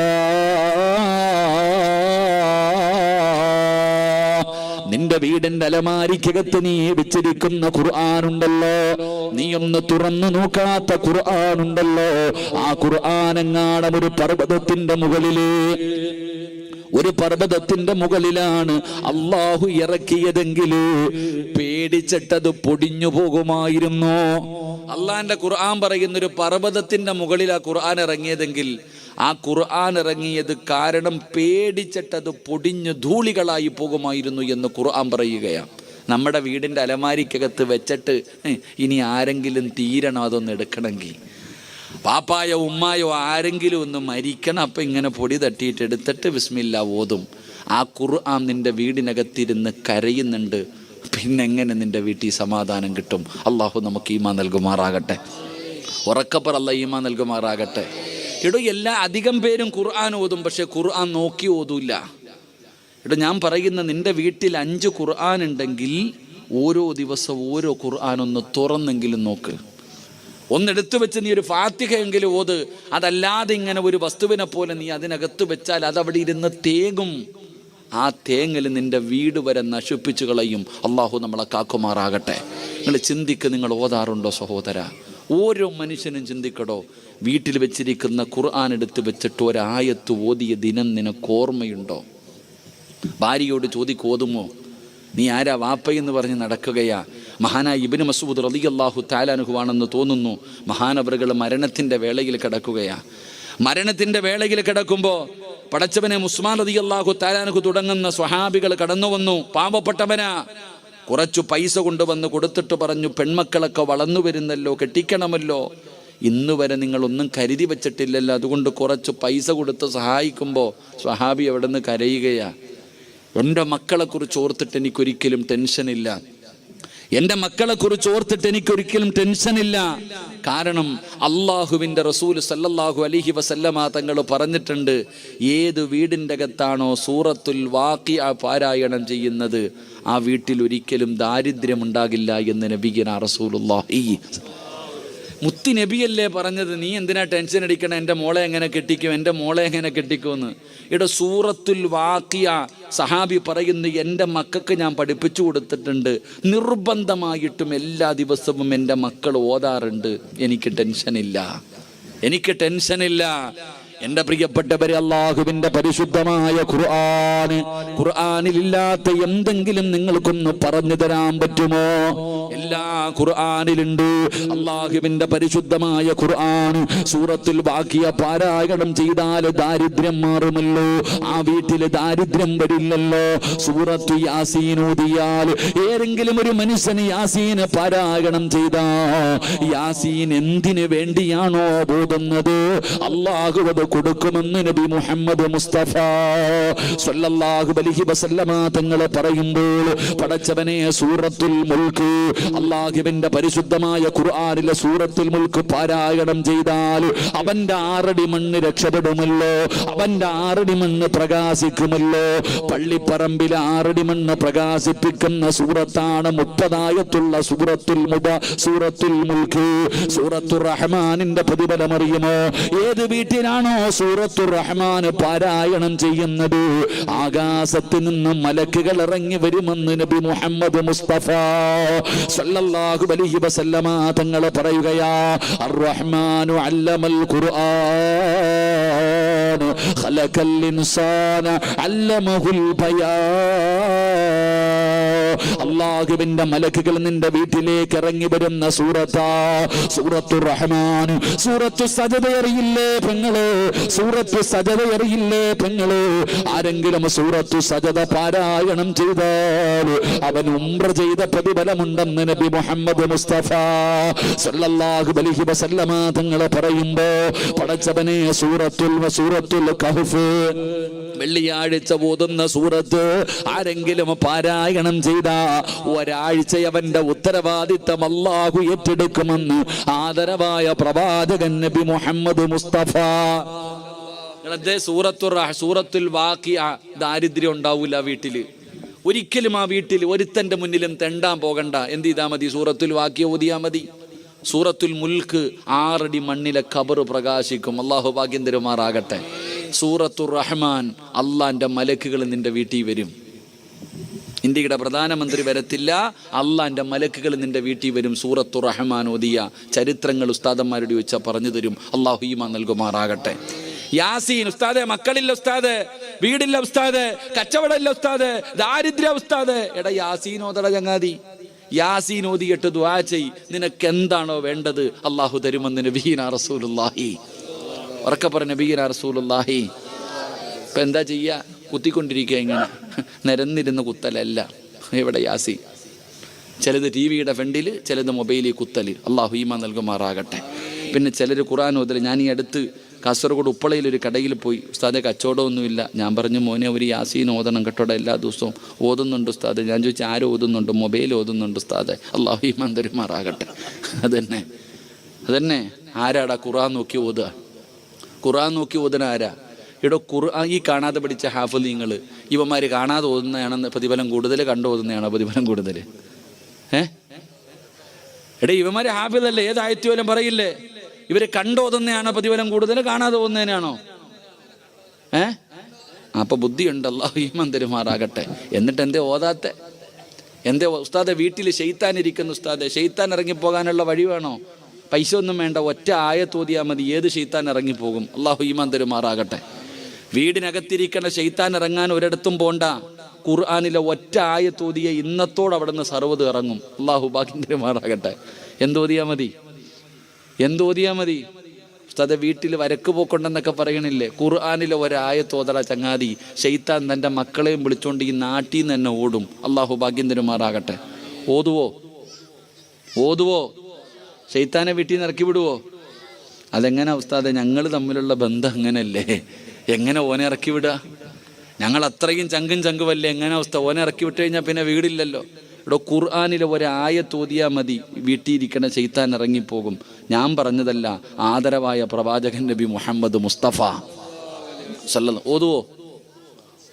നിന്റെ വീടിന്റെ അലമാരിക്കകത്ത് നീ വെച്ചിരിക്കുന്ന ഖുർആനുണ്ടല്ലോ, നീ ഒന്ന് തുറന്നു നോക്കാത്ത ഖുർആനുണ്ടല്ലോ, ആ ഖുർആനെങ്ങാനും ഒരു പർവ്വതത്തിന്റെ മുകളിലാണ് അള്ളാഹു ഇറക്കിയതെങ്കിൽ പേടിച്ചിട്ടത് പൊടിഞ്ഞു പോകുമായിരുന്നു. അള്ളാന്റെ ഖുർആൻ പറയുന്ന ഒരു പർവ്വതത്തിന്റെ മുകളിൽ ആ ഖുർആൻ ഇറങ്ങിയതെങ്കിൽ ആ ഖുർആൻ ഇറങ്ങിയത് കാരണം പേടിച്ചിട്ടത് പൊടിഞ്ഞ് ധൂളികളായി പോകുമായിരുന്നു എന്ന് ഖുർആൻ പറയുകയാണ്. നമ്മുടെ വീടിൻ്റെ അലമാരിക്കകത്ത് വെച്ചിട്ട് ഇനി ആരെങ്കിലും തീരണം അതൊന്ന് എടുക്കണമെങ്കിൽ, പാപ്പായോ ഉമ്മായോ ആരെങ്കിലും ഒന്ന് മരിക്കണം, അപ്പം ഇങ്ങനെ പൊടി തട്ടിയിട്ട് എടുത്തിട്ട് ബിസ്മില്ലാ ഓതും. ആ ഖുർആൻ നിൻ്റെ വീടിനകത്തിരുന്ന് കരയുന്നുണ്ട്. പിന്നെങ്ങനെ നിൻ്റെ വീട്ടിൽ സമാധാനം കിട്ടും? അള്ളാഹു നമുക്ക് ഈമാൻ നൽകുമാറാകട്ടെ. ഉറക്കപ്പർ അല്ല ഈമാൻ നൽകുമാറാകട്ടെ. അധികം പേരും ഖുർആൻ ഓതും, പക്ഷെ ഖുർആൻ നോക്കി ഓതൂല്ല. ഞാൻ പറയുന്ന നിൻ്റെ വീട്ടിൽ 5 ഖുർആൻ ഉണ്ടെങ്കിൽ ഓരോ ദിവസം ഓരോ ഖുർആൻ ഒന്ന് തുറന്നെങ്കിലും നോക്ക്. ഒന്നെടുത്തു വെച്ച് നീ ഒരു ഫാത്തിഹയെങ്കിലും ഓത്. അതല്ലാതെ ഇങ്ങനെ ഒരു വസ്തുവിനെ പോലെ നീ അതിനകത്ത് വെച്ചാൽ അതവിടെ ഇരുന്ന് തേങ്ങും. ആ തേങ്ങൽ നിൻ്റെ വീട് വരെ നശിപ്പിച്ചു കളയും. അള്ളാഹു നമ്മളെ കാക്കുമാറാകട്ടെ. നിങ്ങൾ ചിന്തിക്ക്, നിങ്ങൾ ഓതാറുണ്ടോ സഹോദര? ഓരോ മനുഷ്യനും ചിന്തിക്കടോ, വീട്ടിൽ വെച്ചിരിക്കുന്ന ഖുർആൻ എടുത്ത് വെച്ചിട്ട് ഒരായത്ത് ഓതിയ ദിനം നിനക്ക് ഓർമ്മയുണ്ടോ? ഭാര്യയോട് ഓതുമോ? നീ ആരാ വാപ്പയെന്ന് പറഞ്ഞ് നടക്കുകയാ. മഹാനായ ഇബ്നു മസ്ഊദ് റളിയല്ലാഹു തആല അൻഹു ആണെന്ന് തോന്നുന്നു. മഹാനവറുകൾ മരണത്തിൻ്റെ വേളയിൽ കിടക്കുകയാ. മരണത്തിൻ്റെ വേളയിൽ കിടക്കുമ്പോൾ പടച്ചവനെ ഉസ്മാൻ റളിയല്ലാഹു തആല അൻഹു തുടങ്ങുന്ന സ്വഹാബികൾ കടന്നു വന്നു. പാവപ്പെട്ടവനാ, കുറച്ചു പൈസ കൊണ്ടുവന്ന് കൊടുത്തിട്ട് പറഞ്ഞു, പെൺമക്കളൊക്കെ വളർന്നു വരുന്നല്ലോ, കെട്ടിക്കണമല്ലോ, ഇന്ന് വരെ നിങ്ങളൊന്നും കരുതി വെച്ചിട്ടില്ലല്ലോ, അതുകൊണ്ട് കുറച്ച് പൈസ കൊടുത്ത് സഹായിക്കുമ്പോൾ സ്വഹാബി അവിടെ നിന്ന് കരയുകയാ. എൻ്റെ മക്കളെക്കുറിച്ച് ഓർത്തിട്ട് എനിക്കൊരിക്കലും ടെൻഷനില്ല, എൻ്റെ മക്കളെക്കുറിച്ച് ഓർത്തിട്ട് എനിക്കൊരിക്കലും ടെൻഷനില്ല. കാരണം അള്ളാഹുവിൻ്റെ റസൂൽ സല്ലല്ലാഹു അലൈഹി വസല്ലമ തങ്ങൾ പറഞ്ഞിട്ടുണ്ട്, ഏത് വീടിൻ്റെ അകത്താണോ സൂറത്തുൽ വാഖിഅ പാരായണം ചെയ്യുന്നത് ആ വീട്ടിൽ ഒരിക്കലും ദാരിദ്ര്യമുണ്ടാകില്ല എന്ന് നബിയുനാ റസൂലുള്ളാഹി. മുത്തി നബിയല്ലേ പറഞ്ഞത്, നീ എന്തിനാ ടെൻഷൻ അടിക്കണം, എൻ്റെ മോളെ എങ്ങനെ കെട്ടിക്കും, എൻ്റെ മോളെ എങ്ങനെ കെട്ടിക്കുമെന്ന്. ഇവിടെ സൂറത്തുൽ വാഖിഅ സഹാബി പറയുന്നു, എൻ്റെ മക്കൾക്ക് ഞാൻ പഠിപ്പിച്ചു കൊടുത്തിട്ടുണ്ട്, നിർബന്ധമായിട്ടും എല്ലാ ദിവസവും എൻ്റെ മക്കൾ ഓതാറുണ്ട്, എനിക്ക് ടെൻഷനില്ല. എൻ്റെ പ്രിയപ്പെട്ടവരെ, അള്ളാഹുവിൻ്റെ പരിശുദ്ധമായ ഖുർആനിലില്ലാത്ത എന്തെങ്കിലും നിങ്ങൾക്കൊന്ന് പറഞ്ഞു തരാൻ പറ്റുമോ? എല്ലാ ഖുർആനിലുണ്ട്. അള്ളാഹുവിൻ്റെ പരിശുദ്ധമായ ഖുർആൻ സൂറത്തുൽ വാഖിഅ പാരായണം ചെയ്താൽ ദാരിദ്ര്യം മാറുമല്ലോ, ആ വീട്ടിൽ ദാരിദ്ര്യം വരില്ലല്ലോ. സൂറത്തു യാസീൻ ഓതിയാൽ ഏതെങ്കിലും ഒരു മനുഷ്യന് യാസീൻ പാരായണം ചെയ്താ യാസീൻ എന്തിനു വേണ്ടിയാണോ ഓതുന്നത് അള്ളാഹു അത് കൊടുക്കുമെന്ന് നബി മുഹമ്മദ് മുസ്തഫ സ്വല്ലല്ലാഹു അലൈഹി വസല്ലമ തങ്ങൾ പറയുമ്പോൾ, പടച്ചവനെ, സൂറത്തുൽ മുൽക്ക്, അള്ളാഹുവിന്റെ പരിശുദ്ധമായ ഖുർആനിലെ സൂറത്തുൽ മുൽക്ക് പാരായണം ചെയ്താൽ അവന്റെ 6 അടി മണ്ണ് രക്ഷപ്പെടുമല്ലോ, അവന്റെ 6 അടി മണ്ണ് പ്രകാശിക്കുമല്ലോ. പള്ളിപ്പറമ്പിൽ 6 അടി മണ്ണ് പ്രകാശിപ്പിക്കുന്ന സൂറത്താണ് 30 ആയത്തുള്ള സൂറത്തുൽ മുൽക്ക്. സൂറത്തുർ റഹ്മാനിന്റെ പ്രതിഫലം അറിയുമോ? ഏത് വീട്ടിലാണോ സൂറത്തുർ റഹ്മാൻ പാരായണം ചെയ്യുന്നത് ആകാശത്ത് നിന്ന് മലക്കുകൾ ഇറങ്ങി വരുമെന്ന് നബി മുഹമ്മദ് മുസ്തഫ സല്ലല്ലാഹു അലൈഹി വസല്ലമ തങ്ങൾ പറയുകയാ. അർ-റഹ്മാനു അല്ലമൽ ഖുർആൻ ഖലഖൽ ഇൻസാന അല്ലമഹുൽ ബയാൻ. അല്ലാഹുവിന്റെ മലക്കുകൾ നിന്റെ വീട്ടിലേക്ക് ഇറങ്ങി വരുന്ന സൂറത്തുർ റഹ്മാൻ. സൂറത്തു സജദ അറിയില്ലേ പെങ്ങളെ? സൂറത്തു സജദ അറിയില്ലേ പെങ്ങളെ? ആരെങ്കിലും സൂറത്തു സജദ പാരായണം ചെയ്താൽ അവൻ ഉംറ ചെയ്ത പ്രതിഫലമുണ്ടെന്ന് നബി മുഹമ്മദ് മുസ്തഫ സല്ലല്ലാഹു അലൈഹി വസല്ലമ തങ്ങൾ പറയുമ്പോ പടച്ചവനെ സൂറത്തുൽ കഹ്ഫ് വെള്ളിയാഴ്ച ഓതുന്ന സൂറത്ത് ആരെങ്കിലും പാരായണം ചെയ്ത ഒരാഴ്ച അവന്റെ ഉത്തരവാദിത്തം അല്ലാഹു ഏറ്റെടുക്കുമെന്ന് ആദരവായ പ്രവാചകൻ നബി മുഹമ്മദ് മുസ്തഫ. സൂറത്തുൽ വാഖിഅ ദാരിദ്ര്യം ഉണ്ടാവില്ല വീട്ടില്. ഒരിക്കലും ആ വീട്ടിൽ ഒരുത്തന്റെ മുന്നിലും തെണ്ടാൻ പോകണ്ട. എന്ത് ചെയ്താ മതി? സൂറത്തുൽ വാഖിഅ ഓതിയാ മതി. സൂറത്തുൽ മുൽക്ക് 6 അടി മണ്ണിലെ ഖബർ പ്രകാശിക്കും. അല്ലാഹു ഭാഗ്യം തരുമാറാകട്ടെ. സൂറത്തുർ റഹ്മാൻ അള്ളാന്റെ മലക്കുകൾ നിന്റെ വീട്ടിൽ വരും. ഇന്ത്യയുടെ പ്രധാനമന്ത്രി വരത്തില്ല, അള്ളാന്റെ മലക്കുകൾ നിന്റെ വീട്ടിൽ വരും. സൂറത്തുർ റഹ്മാൻ ഓതിയ ചരിത്രങ്ങൾ ഉസ്താദന്മാരോട് ചോദിച്ചാൽ പറഞ്ഞു തരും. അള്ളാഹു ഈമാൻ നൽകുമാറാകട്ടെ. യാസീൻ ഉസ്താദെ, മക്കളില്ല ഉസ്താദ്, വീടില്ല ഉസ്താദ്, കച്ചവടമില്ല ഉസ്താദ്, ദാരിദ്ര്യ ഉസ്താദ്. എടാ യാസീൻ ഓതട ചങ്ങാതി. യാസീൻ ഓതിയിട്ട് ദുആ ചെയ്. നിനക്ക് എന്താണോ വേണ്ടത് അള്ളാഹു തരുമെന്ന് നബിയിനാ റസൂലുള്ളാഹി. ഉറക്കെ പറഞ്ഞ നബിയിനാ റസൂലുള്ളാഹി. ഇപ്പൊ എന്താ ചെയ്യാ? കുത്തിക്കൊണ്ടിരിക്കുക. ഇങ്ങനെ നിരന്നിരുന്ന് കുത്തലല്ല. എവിടെ യാസീൻ? ചിലത് ടിവിയുടെ ഫ്രണ്ടിൽ, ചിലത് മൊബൈലിൽ കുത്തല്. അള്ളാഹു ഈമാൻ നൽകുമാറാകട്ടെ. പിന്നെ ചിലർ ഖുർആൻ ഓതല്. ഞാൻ ഈ അടുത്ത് കാസർഗോഡ് ഉപ്പളയിൽ ഒരു കടയിൽ പോയി. ഉസ്താദെ കച്ചവടമൊന്നുമില്ല. ഞാൻ പറഞ്ഞു മോനെ ഒരു യാസീൻ ഓതണം കേട്ടോടെ. എല്ലാ ദിവസവും ഓതുന്നുണ്ട് ഉസ്താദ്. ഞാൻ ചോദിച്ചു ആരും ഓതുന്നുണ്ട്? മൊബൈൽ ഓതുന്നുണ്ട് ഉസ്താദെ. അല്ലാഹു ഈമാൻ തരുമാറാകട്ടെ. അതന്നെ ആരാടാ ഖുർആൻ നോക്കി ഓതുക? ഖുർആൻ നോക്കി ഓതുന്ന ആരാ? ഇവിടെ ഖുർആൻ ഈ കാണാതെ പഠിച്ച ഹാഫിളീങ്ങൾ ഇവന്മാർ കാണാതെ ഓതുന്നതാണെന്ന് പ്രതിഫലം കൂടുതൽ, കണ്ടു ഓതുന്നതാണോ പ്രതിഫലം കൂടുതൽ? എടേ ഇവന്മാർ ഹാഫിളല്ലേ? ഏത് ആയത്ത് പോലും പറയില്ലേ? ഇവര് കണ്ടോതുന്നതാണോ പ്രതിഫലം കൂടുതൽ, കാണാതെ പോകുന്നതിനാണോ? അപ്പൊ ബുദ്ധിയുണ്ട്. അല്ലാഹു ഈമാൻ തരുമാറാകട്ടെ. എന്നിട്ട് എന്തേ ഓതാത്തെ? എന്തേ ഉസ്താദെ വീട്ടിൽ ശൈത്താൻ ഇരിക്കുന്നു ഉസ്താദെ? ശൈത്താൻ ഇറങ്ങിപ്പോകാനുള്ള വഴി വേണോ? പൈസ ഒന്നും വേണ്ട, ഒറ്റ ആയത്ത് ഓതിയാൽ മതി. ഏത് ശൈത്താൻ ഇറങ്ങിപ്പോകും? അല്ലാഹു ഈമാൻ തരുമാറാകട്ടെ. വീടിനകത്തിരിക്കുന്ന ശൈത്താൻ ഇറങ്ങാൻ ഒരിടത്തും പോണ്ട. ഖുർആനിലെ ഒറ്റ ആയത്ത് ഓതിയ ഇന്നത്തോടെ അവിടെ നിന്ന് സർവ്വത് ഇറങ്ങും. അല്ലാഹു ഭാഗ്യം തരുമാറാകട്ടെ. എന്തോതിയാ മതി? ഉസ്താദെ വീട്ടിൽ വരക്ക് പോക്കൊണ്ടെന്നൊക്കെ പറയണില്ലേ? ഖുർആനിലെ ഒരായത്ത് ഓതട ചങ്ങാതി. ശൈത്താൻ തൻ്റെ മക്കളെയും വിളിച്ചോണ്ട് ഈ നാട്ടിൽ നിന്ന് തന്നെ ഓടും. അല്ലാഹു ഭാഗ്യം തരുമാറാകട്ടെ. ഓതുവോ? ശൈത്താനെ വീട്ടിൽ നിന്ന് ഇറക്കി വിടുവോ? അതെങ്ങനെ ഉസ്താദെ? ഞങ്ങൾ തമ്മിലുള്ള ബന്ധം അങ്ങനല്ലേ? എങ്ങനെ ഓനെ ഇറക്കി വിടുക? ഞങ്ങൾ അത്രയും ചങ്കുവല്ലേ? എങ്ങനെ ഉസ്താദ് ഓനെ ഇറക്കി വിട്ട് കഴിഞ്ഞാൽ പിന്നെ വീടില്ലല്ലോ. ഇവിടെ ഖുർആനിലെ ഒരായത്ത് ഓതിയാൽ മതി, വീട്ടിലിരിക്കണ ശൈത്താൻ ഇറങ്ങിപ്പോകും. ഞാൻ പറഞ്ഞതല്ല, ആദരവായ പ്രവാചകൻ നബി മുഹമ്മദ് മുസ്തഫ സല്ലല്ലാഹു.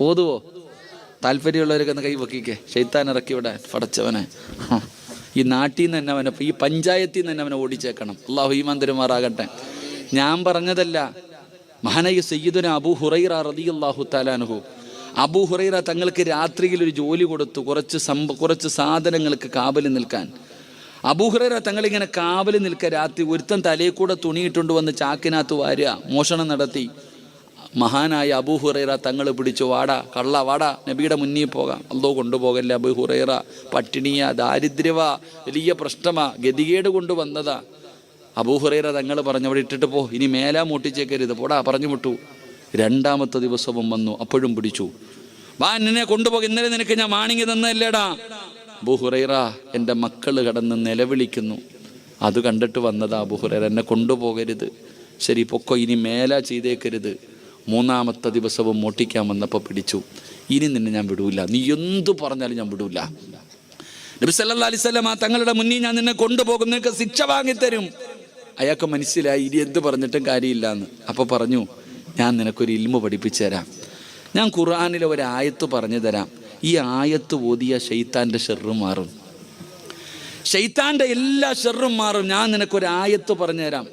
ഓതുവോ? താല്പര്യമുള്ളവരൊക്കെ ഒന്ന് കൈ വെക്കിക്കേ. ശൈത്താൻ ഇറക്കി വിടാൻ പടച്ചവനെ. ഈ നാട്ടിൽ നിന്ന് തന്നെ അവനെ, ഈ പഞ്ചായത്തിൽ നിന്ന് തന്നെ അവനെ ഓടിച്ചേക്കണം. അല്ലാഹു ഈമാൻ തരുമാറാകട്ടെ. ഞാൻ പറഞ്ഞതല്ല, മഹാനായ സയ്യിദുന അബൂ ഹുറൈറ റളിയല്ലാഹു തആല അൻഹു, അബൂ ഹുറൈറ തങ്ങൾക്ക് രാത്രിയിൽ ഒരു ജോലി കൊടുത്തു, കുറച്ച് സാധനങ്ങൾക്ക് കാവല് നിൽക്കാൻ. അബൂ ഹുറൈറ തങ്ങളിങ്ങനെ കാവല് നിൽക്കുക. രാത്രി ഒരുത്തൻ തലയിൽ കൂടെ തുണിയിട്ടുകൊണ്ട് വന്ന് ചാക്കിനകത്ത് വാരുക, മോഷണം നടത്തി. മഹാനായ അബൂ ഹുറൈറ തങ്ങൾ പിടിച്ചു. വാടാ, നബിയുടെ മുന്നിൽ പോകാം. അല്ലോ കൊണ്ടുപോകല്ലേ അബൂ ഹുറൈറ, പട്ടിണിയാ, ദാരിദ്ര്യവാ, വലിയ പ്രശ്നമാ, ഗതികേട് കൊണ്ടുവന്നതാ. അബൂ ഹുറൈറ തങ്ങൾ പറഞ്ഞു അവിടെ ഇട്ടിട്ട് പോ, ഇനി മേലാ മൂട്ടിച്ചേക്കരുത്, പോടാ പറഞ്ഞു വിട്ടു. 2ാമത്തെ ദിവസവും വന്നു, അപ്പോഴും പിടിച്ചു. വാ എന്നെ കൊണ്ടുപോകും, ഇന്നലെ നിനക്ക് ഞാൻ വാണിങ്ങി തന്നല്ലേടാ. അബൂ ഹുറൈറ, എൻ്റെ മക്കൾ കടന്ന് നിലവിളിക്കുന്നു, അത് കണ്ടിട്ട് വന്നതാ. അബൂ ഹുറൈറ, എന്നെ കൊണ്ടുപോകരുത്. ശരി പൊക്കോ, ഇനി മേലാ ചെയ്തേക്കരുത്. 3ാമത്തെ ദിവസവും മോട്ടിക്കാൻ വന്നപ്പോൾ പിടിച്ചു. ഇനി നിന്നെ ഞാൻ വിടൂല, നീ എന്തു പറഞ്ഞാലും ഞാൻ വിടൂല. നബി സല്ലല്ലാഹു അലൈഹി വസല്ലം തങ്ങളുടെ മുന്നിൽ ഞാൻ നിന്നെ കൊണ്ടുപോകും, നിനക്ക് ശിക്ഷ വാങ്ങിത്തരും. അയാൾക്ക് മനസ്സിലായി ഇനി എന്ത് പറഞ്ഞിട്ടും കാര്യമില്ലാന്ന്. അപ്പോൾ പറഞ്ഞു, ഞാൻ നിനക്കൊരു ഇൽമു പഠിപ്പിച്ചു തരാം. ഞാൻ ഖുർആനിലെ ഒരായത്ത് പറഞ്ഞു തരാം. ഈ ആയത്ത് ഓതിയ ശൈത്താൻ്റെ ഷെറും മാറും, ശൈത്താൻ്റെ എല്ലാ ഷെറും മാറും. ഞാൻ നിനക്കൊരായത്ത് പറഞ്ഞു തരാം.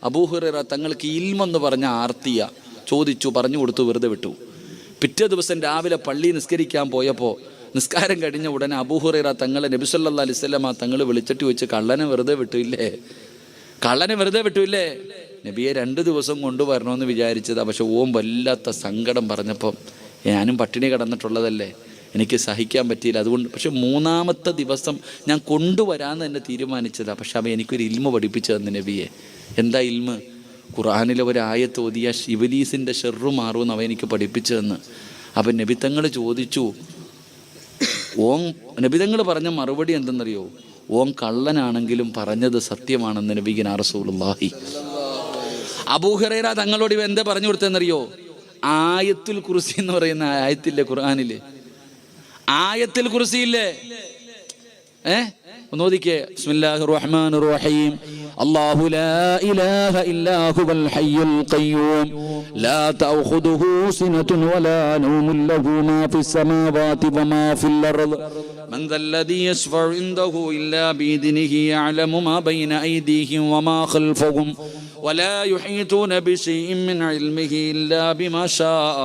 അബൂ ഹുറൈറ തങ്ങൾക്ക് ഇൽമെന്ന് പറഞ്ഞ ആർത്തിയ ചോദിച്ചു, പറഞ്ഞു കൊടുത്തു, വെറുതെ വിട്ടു. പിറ്റേ ദിവസം രാവിലെ പള്ളി നിസ്കരിക്കാൻ പോയപ്പോൾ നിസ്കാരം കഴിഞ്ഞ ഉടനെ അബൂ ഹുറൈറ തങ്ങളെ നബി സല്ലല്ലാഹു അലൈഹി വസല്ലം തങ്ങൾ വിളിച്ചിട്ട് ചോദിച്ചു, കള്ളനെ വെറുതെ വിട്ടില്ലേ? കള്ളനെ വെറുതെ വിട്ടില്ലേ? നബിയെ 2 ദിവസം കൊണ്ടുവരണമെന്ന് വിചാരിച്ചതാ, പക്ഷെ ഓം വല്ലാത്ത സങ്കടം പറഞ്ഞപ്പം ഞാനും പട്ടിണി കിടന്നിട്ടുള്ളതല്ലേ, എനിക്ക് സഹിക്കാൻ പറ്റിയില്ല, അതുകൊണ്ട്. പക്ഷെ 3-ാമത്തെ ദിവസം ഞാൻ കൊണ്ടുവരാമെന്ന് തന്നെ തീരുമാനിച്ചതാണ്. പക്ഷെ അവൻ എനിക്കൊരു ഇൽമ പഠിപ്പിച്ചു തന്നു നബിയെ. എന്താ ഇൽമ? ഖുർആനിലെ ഒരു ആയത്ത് ഓതിയ ഇബ്ലീസിൻ്റെ ഷെർറു മാറുമെന്ന് അവൻ എനിക്ക് പഠിപ്പിച്ചു തന്നു. അപ്പം നബിതങ്ങൾ ചോദിച്ചു, നബിതങ്ങൾ പറഞ്ഞ മറുപടി എന്തെന്നറിയോ? ഓൻ കള്ളനാണെങ്കിലും പറഞ്ഞത് സത്യമാണെന്ന് നബിഗിനാ റസൂലുള്ളാഹി. അബൂ ഹുറൈറ തങ്ങളോട് ഇവ എന്താ പറഞ്ഞു കൊടുത്തെന്നറിയോ? ആയത്തുൽ കുർസി എന്ന് പറയുന്ന ആയത്തില്ലേ ഖുർആനില്, ആയത്തുൽ കുർസി ഇല്ലേ? ഒന്ന് ഓതിക്കേ. ബിസ്മില്ലാഹിർ റഹ്മാനിർ റഹീം. അല്ലാഹു ലാ ഇലാഹ ഇല്ലാ ഹുവൽ ഹയ്യുൽ ഖയ്യൂം ലാ തഅഖുദുഹു സിനതുൻ വലാ നൗമുൻ ലഹു മാ ഫിസ് സമാവാതി വമാ ഫിൽ അർദ് മൻ ദല്ലദീ യശ്ഫഉ ഇൻദഹു ഇല്ലാ ബിഇദ്നിഹി യഅലമു മാ ബൈന അയ്ദീഹിം വമാ ഖൽഫഹും വലാ യുഹീതൂന ബിശൈഇൻ മിൻ ഇൽമിഹി ഇല്ലാ ബിമാ ശാഅ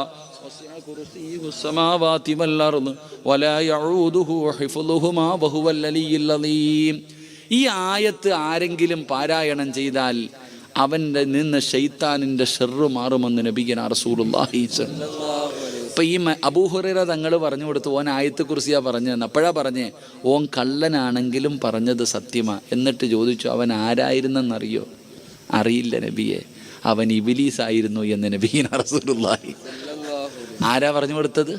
വസിഅ കുർസിയ്യുഹു സമാവാതി വൽ അർദ് വലാ യഊദുഹു ഹിഫ്ളുഹുമാ വഹുവൽ അലിയ്യുൽ അലീം. ഈ ആയത്ത് ആരെങ്കിലും പാരായണം ചെയ്താൽ അവൻ്റെ നിന്ന് ശൈത്താനിൻ്റെ ഷെർറ് മാറുമെന്ന് നബിഗിനാ റസൂലുള്ളാഹി. ഇപ്പം ഈ അബൂ ഹുറൈറ തങ്ങൾ പറഞ്ഞു കൊടുത്തു, ഓൻ ആയത്തെ കുറിച്ചാ പറഞ്ഞതെന്ന്. അപ്പോഴാ പറഞ്ഞേ, ഓൻ കള്ളനാണെങ്കിലും പറഞ്ഞത് സത്യമാ. എന്നിട്ട് ചോദിച്ചു, അവൻ ആരായിരുന്നെന്നറിയോ? അറിയില്ല നബിയെ, അവൻ ഇബ്ലീസായിരുന്നു എന്ന് നബിഗിനാ റസൂലുള്ളാഹി. ആരാ പറഞ്ഞു കൊടുത്തത്?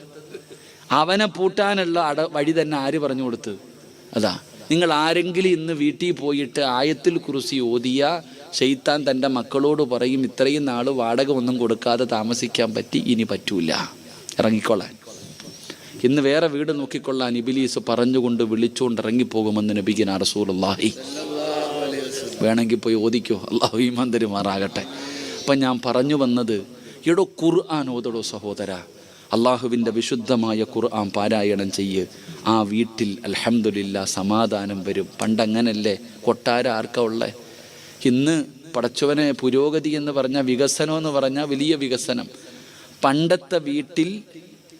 അവനെ പൂട്ടാനുള്ള വഴി തന്നെ ആര് പറഞ്ഞു കൊടുത്ത്? അതാ, നിങ്ങൾ ആരെങ്കിലും ഇന്ന് വീട്ടിൽ പോയിട്ട് ആയത്തുൽ കുർസി ഓതിയ ശൈത്താൻ തൻ്റെ മക്കളോട് പറയും, ഇത്രയും നാൾ വാടക ഒന്നും കൊടുക്കാതെ താമസിക്കാൻ പറ്റി, ഇനി പറ്റൂല, ഇറങ്ങിക്കൊള്ളാൻ, ഇന്ന് വേറെ വീട് നോക്കിക്കൊള്ളാൻ ഇബ്ലീസ് പറഞ്ഞുകൊണ്ട് വിളിച്ചുകൊണ്ട് ഇറങ്ങിപ്പോകുമെന്ന് നബിഗിനാ റസൂലുള്ളാഹി. വേണമെങ്കിൽ പോയി ഓദിക്കോ, അല്ലാഹു ഈമാൻ തരുമാറാകട്ടെ. അപ്പം ഞാൻ പറഞ്ഞു വന്നത്, എടോ ഖുർആൻ ഓതടോ സഹോദര, അള്ളാഹുവിൻ്റെ വിശുദ്ധമായ ഖുർആൻ പാരായണം ചെയ്യ്. ആ വീട്ടിൽ അൽഹംദുലില്ലാ സമാധാനം വരും. പണ്ടങ്ങനല്ലേ? കൊട്ടാര ആർക്കാ ഉള്ളേ? ഇന്ന് പടച്ചവനെ പുരോഗതി എന്ന് പറഞ്ഞാൽ, വികസനം എന്ന് പറഞ്ഞാൽ വലിയ വികസനം. പണ്ടത്തെ വീട്ടിൽ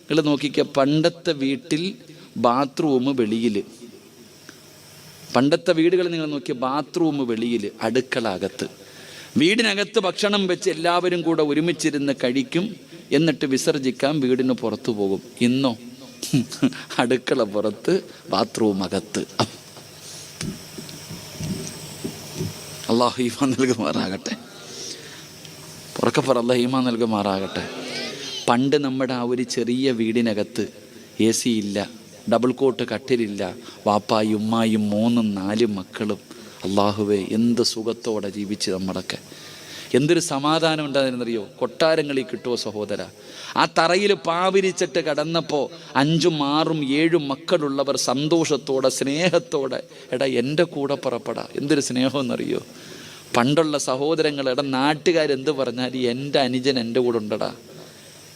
നിങ്ങൾ നോക്കിക്കുക, പണ്ടത്തെ വീട്ടിൽ ബാത്റൂം വെളിയിൽ, പണ്ടത്തെ വീടുകൾ നിങ്ങൾ നോക്കിയ ബാത്റൂം വെളിയിൽ, അടുക്കള അകത്ത്. വീടിനകത്ത് ഭക്ഷണം വെച്ച് എല്ലാവരും കൂടെ ഒരുമിച്ചിരുന്ന് കഴിക്കും, എന്നിട്ട് വിസർജിക്കാൻ വീടിന് പുറത്തു പോകും. ഇന്നോ അടുക്കള പുറത്ത്, ബാത്റൂം അകത്ത്. അല്ലാഹു ഈമാൻ നൽകുമാറാകട്ടെ. ഉറക്കപ്പറ, അല്ലാഹു ഈമാൻ നൽകുമാറാകട്ടെ. പണ്ട് നമ്മുടെ ആ ഒരു ചെറിയ വീടിനകത്ത് AC ഇല്ല, ഡബിൾ കോട്ട് കട്ടിലില്ല, വാപ്പായും ഉമ്മായും 3-4 മക്കളും. അള്ളാഹുവേ, എന്ത് സുഖത്തോടെ ജീവിച്ച് നമ്മളൊക്കെ. എന്തൊരു സമാധാനം ഉണ്ടായിരുന്നറിയോ? കൊട്ടാരങ്ങളിൽ കിട്ടുമോ സഹോദര? ആ തറയിൽ പാവിരിച്ചിട്ട് കടന്നപ്പോൾ 5, 6, 7 മക്കളുള്ളവർ സന്തോഷത്തോടെ സ്നേഹത്തോടെ, എടാ എൻ്റെ കൂടെ പുറപ്പെടാ. എന്തൊരു സ്നേഹമെന്നറിയോ? പണ്ടുള്ള സഹോദരങ്ങൾ, എടാ നാട്ടുകാരെന്ത് പറഞ്ഞാൽ എൻ്റെ അനുജൻ എൻ്റെ കൂടെ ഉണ്ടടാ.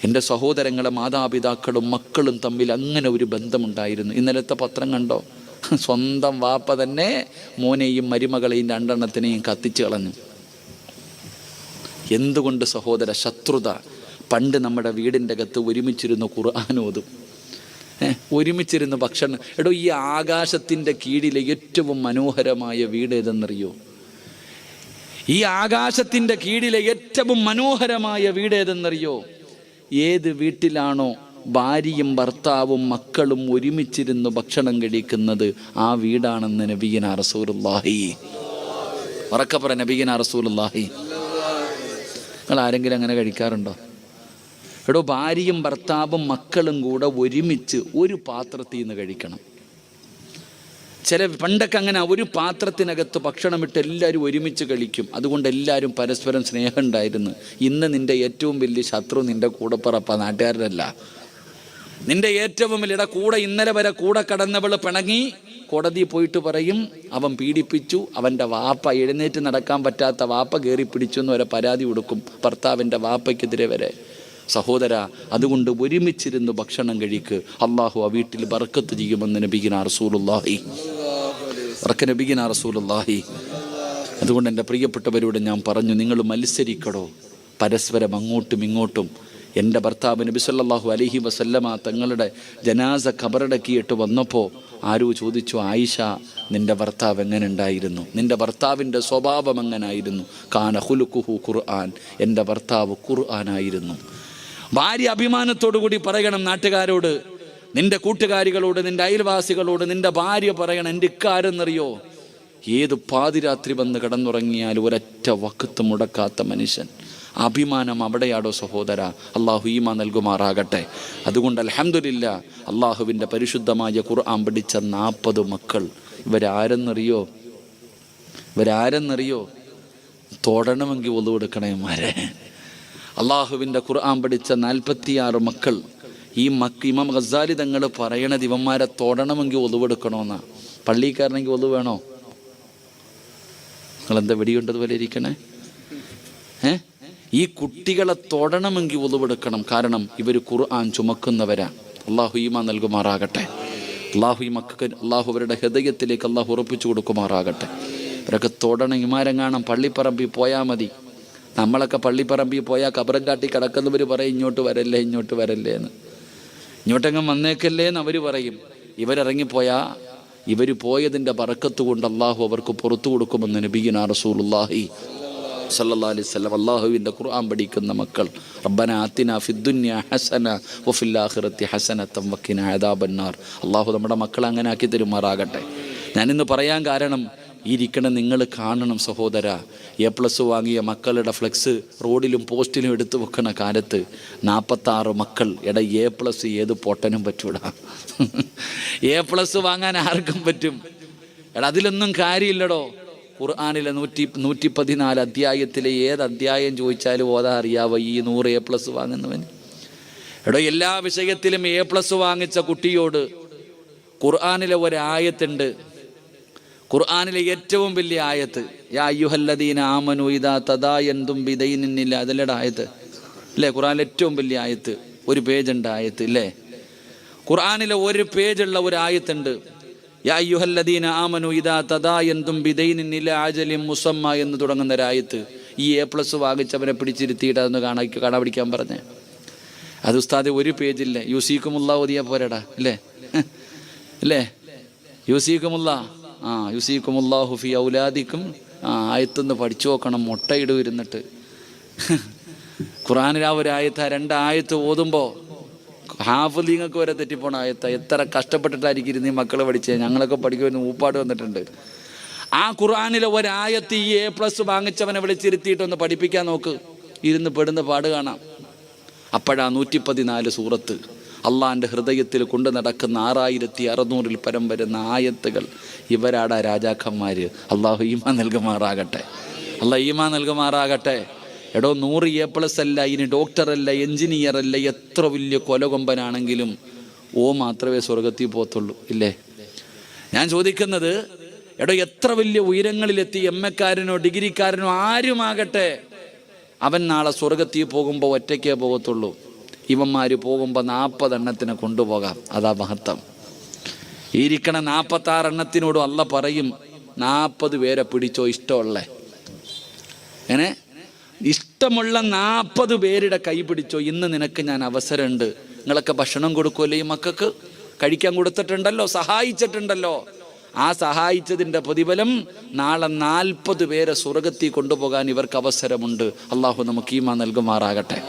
എൻ്റെ സഹോദരങ്ങളെ മാതാപിതാക്കളും മക്കളും തമ്മിൽ അങ്ങനെ ഒരു ബന്ധമുണ്ടായിരുന്നു. ഇന്നലത്തെ പത്രം കണ്ടോ? സ്വന്തം വാപ്പ തന്നെ മോനെയും മരുമകളെയും 2 എണ്ണത്തിനെയും കത്തിച്ച് കളഞ്ഞു. എന്തുകൊണ്ട് സഹോദര? ശത്രുത. പണ്ട് നമ്മുടെ വീടിൻ്റെ അകത്ത് ഒരുമിച്ചിരുന്ന് ഖുർആൻ ഓതും, ഒരുമിച്ചിരുന്ന് ഭക്ഷണം. എടോ, ഈ ആകാശത്തിൻ്റെ കീഴിലെ ഏറ്റവും മനോഹരമായ വീട് ഏതെന്നറിയോ? ഈ ആകാശത്തിൻ്റെ കീഴിലെ ഏറ്റവും മനോഹരമായ വീട് ഏതെന്നറിയോ? ഏത് വീട്ടിലാണോ ഭാര്യയും ഭർത്താവും മക്കളും ഒരുമിച്ചിരുന്ന് ഭക്ഷണം കഴിക്കുന്നത്, ആ വീടാണെന്ന് നബിഗിനാ റസൂലുള്ളാഹി. ഉറക്കപ്പറ, നബിഗിനാ റസൂലുള്ളാഹി. നിങ്ങൾ ആരെങ്കിലും അങ്ങനെ കഴിക്കാറുണ്ടോ? എടോ, ഭാര്യയും ഭർത്താവും മക്കളും കൂടെ ഒരുമിച്ച് ഒരു പാത്രത്തിൽ നിന്ന് കഴിക്കണം. പണ്ടൊക്കെ അങ്ങനെ ഒരു പാത്രത്തിനകത്ത് ഭക്ഷണമിട്ട് എല്ലാവരും ഒരുമിച്ച് കഴിക്കും. അതുകൊണ്ട് എല്ലാവരും പരസ്പരം സ്നേഹം ഉണ്ടായിരുന്നു. ഇന്ന് നിൻ്റെ ഏറ്റവും വലിയ ശത്രു നിൻ്റെ കൂടപ്പിറപ്പ, നാട്ടുകാരല്ല. നിൻ്റെ ഏറ്റവും വലിയ കൂടെ ഇന്നലെ വരെ കൂടെ കടന്നവൾ പിണങ്ങി കോടതി പോയിട്ട് പറയും, അവൻ പീഡിപ്പിച്ചു, അവൻ്റെ വാപ്പ എഴുന്നേറ്റ് നടക്കാൻ പറ്റാത്ത വാപ്പ കയറി പിടിച്ചു എന്ന് വരെ പരാതി കൊടുക്കും, ഭർത്താവിൻ്റെ വാപ്പയ്ക്കെതിരെ വരെ. സഹോദര, അതുകൊണ്ട് ഒരുമിച്ചിരുന്ന് ഭക്ഷണം കഴിക്ക്. അള്ളാഹു ആ വീട്ടിൽ ബർക്കത്ത് ചെയ്യുമെന്ന് നബിഗിനാ റസൂലുള്ളാഹി. നബിഗിനാ റസൂലുള്ളാഹി. അതുകൊണ്ട് എൻ്റെ പ്രിയപ്പെട്ടവരോട് ഞാൻ പറഞ്ഞു, നിങ്ങൾ മത്സരിക്കടോ, പരസ്പരം അങ്ങോട്ടും ഇങ്ങോട്ടും. എൻ്റെ ഭർത്താവ് നബി സല്ലല്ലാഹു അലൈഹി വസല്ലമ തങ്ങളുടെ ജനാസ ഖബറടക്കിയിട്ട് വന്നപ്പോൾ ആരോ ചോദിച്ചു, ആയിഷ, നിൻ്റെ ഭർത്താവ് എങ്ങനെ ഉണ്ടായിരുന്നു? നിൻ്റെ ഭർത്താവിൻ്റെ സ്വഭാവം എങ്ങനായിരുന്നു? കാന ഖുലുഖുഹു ഖുർആൻ, എൻ്റെ ഭർത്താവ് ഖുർആനായിരുന്നു. ഭാര്യ അഭിമാനത്തോടു കൂടി പറയണം നാട്ടുകാരോട്, നിൻ്റെ കൂട്ടുകാരികളോട്, നിൻ്റെ അയൽവാസികളോട് നിൻ്റെ ഭാര്യ പറയണം, എൻ്റെ ഇക്കാരെന്നറിയോ, ഏത് പാതിരാത്രി വന്ന് കിടന്നുറങ്ങിയാൽ ഒരൊറ്റ വഖത്ത് മുടക്കാത്ത മനുഷ്യൻ. അഭിമാനം അവിടെയാടോ സഹോദര. അള്ളാഹു ഈമാൻ നൽകുമാറാകട്ടെ. അതുകൊണ്ട് അൽഹംദുലില്ലാ, അള്ളാഹുവിൻ്റെ പരിശുദ്ധമായ ഖുർആൻ പഠിച്ച 40 മക്കൾ. ഇവരാരെന്നറിയോ? തൊടണമെങ്കിൽ ഒളു കൊടുക്കണേമാരെ. അള്ളാഹുവിൻ്റെ ഖുർആൻ പഠിച്ച 46 മക്കൾ. ഈ ഇമാം ഗസാലി തങ്ങൾ പറയണത് ഇവന്മാരെ തൊടണമെങ്കിൽ ഒളു കൊടുക്കണമെന്നാ. പള്ളിക്കാരനെങ്കിൽ ഒളു വേണോ? നിങ്ങളെന്താ വെടിയുണ്ടതുപോലെ ഇരിക്കണേ? ഈ കുട്ടികളെ തൊടണമെങ്കിൽ ഒളിവെടുക്കണം. കാരണം ഇവർ ഖുർആൻ ചുമക്കുന്നവരാ. അള്ളാഹു ഈമാൻ നൽകുമാറാകട്ടെ. അള്ളാഹു അവരുടെ ഹൃദയത്തിലേക്ക് അള്ളാഹു ഉറപ്പിച്ചു കൊടുക്കുമാറാകട്ടെ. ഇവരൊക്കെ തൊടണം. ഇമാരെങ്ങാണം പള്ളിപ്പറമ്പിൽ പോയാൽ മതി. നമ്മളൊക്കെ പള്ളിപ്പറമ്പിൽ പോയാൽ കബറം കാട്ടി കിടക്കുന്നവർ പറയും, ഇങ്ങോട്ട് വരല്ലേ എന്ന്. ഇങ്ങോട്ടെങ്ങും വന്നേക്കല്ലേ എന്ന് അവർ പറയും. ഇവരിറങ്ങിപ്പോയാൽ ഇവർ പോയതിൻ്റെ ബറക്കത്ത് കൊണ്ട് അള്ളാഹു അവർക്ക് പുറത്തു കൊടുക്കുമെന്ന് നബിയുനാ റസൂലുള്ളാഹി സല്ലല്ലാഹു അലൈഹി വസല്ലം. അള്ളാഹുവിൻ്റെ ഖുർആൻ പഠിക്കുന്ന മക്കൾ. റബ്ബനാ ആതിനാ ഫിദ്ദുനിയ ഹസന വഫിൽ ആഖിറതി ഹസനതൻ വഖിനാ അദാബന്നാർ. അള്ളാഹു നമ്മുടെ മക്കളെ അങ്ങനെ ആക്കി തരുമാറാകട്ടെ. ഞാനിന്ന് പറയാൻ കാരണം, ഇരിക്കണം നിങ്ങൾ കാണണം സഹോദര. A+ വാങ്ങിയ മക്കളുടെ ഫ്ലെക്സ് റോഡിലും പോസ്റ്റിലും എടുത്തു വെക്കണ കാലത്ത് 46 മക്കൾ. A+ ഏത് പൊട്ടനും പറ്റൂടാ. A+ വാങ്ങാൻ ആർക്കും പറ്റും. അതിലൊന്നും കാര്യമില്ലടോ. ഖുർആനിലെ 114 അധ്യായത്തിലെ ഏത് അധ്യായം ചോദിച്ചാലും ഓതാ അറിയാവോ ഈ 100 A+ വാങ്ങുന്നവൻ? എല്ലാ വിഷയത്തിലും A+ വാങ്ങിച്ച കുട്ടിയോട് ഖുർആനിലെ ഒരായത്തുണ്ട്. ഖുർആനിലെ ഏറ്റവും വലിയ ആയത്ത്, യാ അയ്യുഹല്ലദീന ആമനു ഇദാ തദായൻതും ബിദൈനിൻ ഇല്ല, അതിലൂടെ ആയത്ത് അല്ലേ? ഖുർആനിലെ ഏറ്റവും വലിയ ആയത്ത്. ഒരു പേജുണ്ട് ആയത്ത് ഇല്ലേ? ഖുർആനിലെ ഒരു പേജുള്ള ഒരു ആയത്തുണ്ട്. യാ അയ്യുഹല്ലദീന ആമനു ഇദാ തദായൻതും ബിദൈനിൻ ഇലാ അജലിൻ മുസമ്മ എന്ന് തുടങ്ങുന്ന ഒരായത്ത്. ഈ A+ വാങ്ങിച്ചവനെ പിടിച്ചിരുത്തിയിട്ട് അതൊന്ന് കാണാ പിടിക്കാൻ പറഞ്ഞേ. അത് ഉസ്താദെ ഒരു പേജില്ല. യൂസീക്കുമുല്ലാഹ് ഓതിയാ പോരടാ അല്ലേ? യൂസീക്കുമുല്ലാ യുസീക്കുമുല്ലാഹു ഫി ഔലാദിക്കും ആയത്തൊന്ന് പഠിച്ചു നോക്കണം. മുട്ടയിടും ഇരുന്നിട്ട്. ഖുർആനിൽ ആ ഒരു ആയത്ത്, 2 ആയത്ത് ഓതുമ്പോൾ ഹാഫിളിങ്ങൾക്ക് വരെ തെറ്റിപ്പോണ ആയത്ത. എത്ര കഷ്ടപ്പെട്ടിട്ടായിരിക്കും ഇരുന്ന് ഈ മക്കൾ പഠിച്ചേ. ഞങ്ങളൊക്കെ പഠിക്കുമെന്ന് ഊപ്പാട് വന്നിട്ടുണ്ട്. ആ ഖുർആനിലെ ഒരായത്ത് ഈ A+ വാങ്ങിച്ചവനെ വിളിച്ചിരുത്തിയിട്ടൊന്ന് പഠിപ്പിക്കാൻ നോക്ക്. ഇരുന്ന് പെടുന്ന പാട് കാണാം. അപ്പോഴാ 114 സൂറത്ത് അള്ളാൻ്റെ ഹൃദയത്തിൽ കൊണ്ടു നടക്കുന്ന 6600 പരം വരുന്ന ആയത്തുകൾ. ഇവരാടാ രാജാക്കന്മാർ. അള്ളാഹു ഈമാൻ നൽകുമാറാകട്ടെ. എടോ 100 A+ അല്ല, ഇനി ഡോക്ടറല്ല, എൻജിനീയർ അല്ല, എത്ര വലിയ കൊലകൊമ്പനാണെങ്കിലും മാത്രമേ സ്വർഗത്തിൽ പോകത്തുള്ളൂ ഇല്ലേ? ഞാൻ ചോദിക്കുന്നത്, എടോ എത്ര വലിയ ഉയരങ്ങളിലെത്തി MA-ക്കാരനോ ഡിഗ്രിക്കാരനോ ആരുമാകട്ടെ, അവൻ നാളെ സ്വർഗത്തിൽ പോകുമ്പോൾ ഒറ്റയ്ക്കേ പോകത്തുള്ളൂ. ഇവന്മാർ പോകുമ്പോൾ 40 എണ്ണത്തിനെ കൊണ്ടുപോകാം. അതാ മഹത്വം. ഇരിക്കണ 46 എണ്ണത്തിനോടും അല്ല പറയും, 40 പേരെ പിടിച്ചോ ഇഷ്ടമുള്ള 40 പേരുടെ കൈ പിടിച്ചോ. ഇന്ന് നിനക്ക് ഞാൻ അവസരമുണ്ട്. നിങ്ങളൊക്കെ ഭക്ഷണം കൊടുക്കുമല്ലോ ഈ മക്കൾക്ക്, കഴിക്കാൻ കൊടുത്തിട്ടുണ്ടല്ലോ, സഹായിച്ചിട്ടുണ്ടല്ലോ. ആ സഹായിച്ചതിൻ്റെ പ്രതിഫലം നാളെ 40 പേരെ സ്വർഗത്തിൽ കൊണ്ടുപോകാൻ ഇവർക്ക് അവസരമുണ്ട്. അള്ളാഹു നമുക്ക് ഈമാൻ നൽകുമാറാകട്ടെ.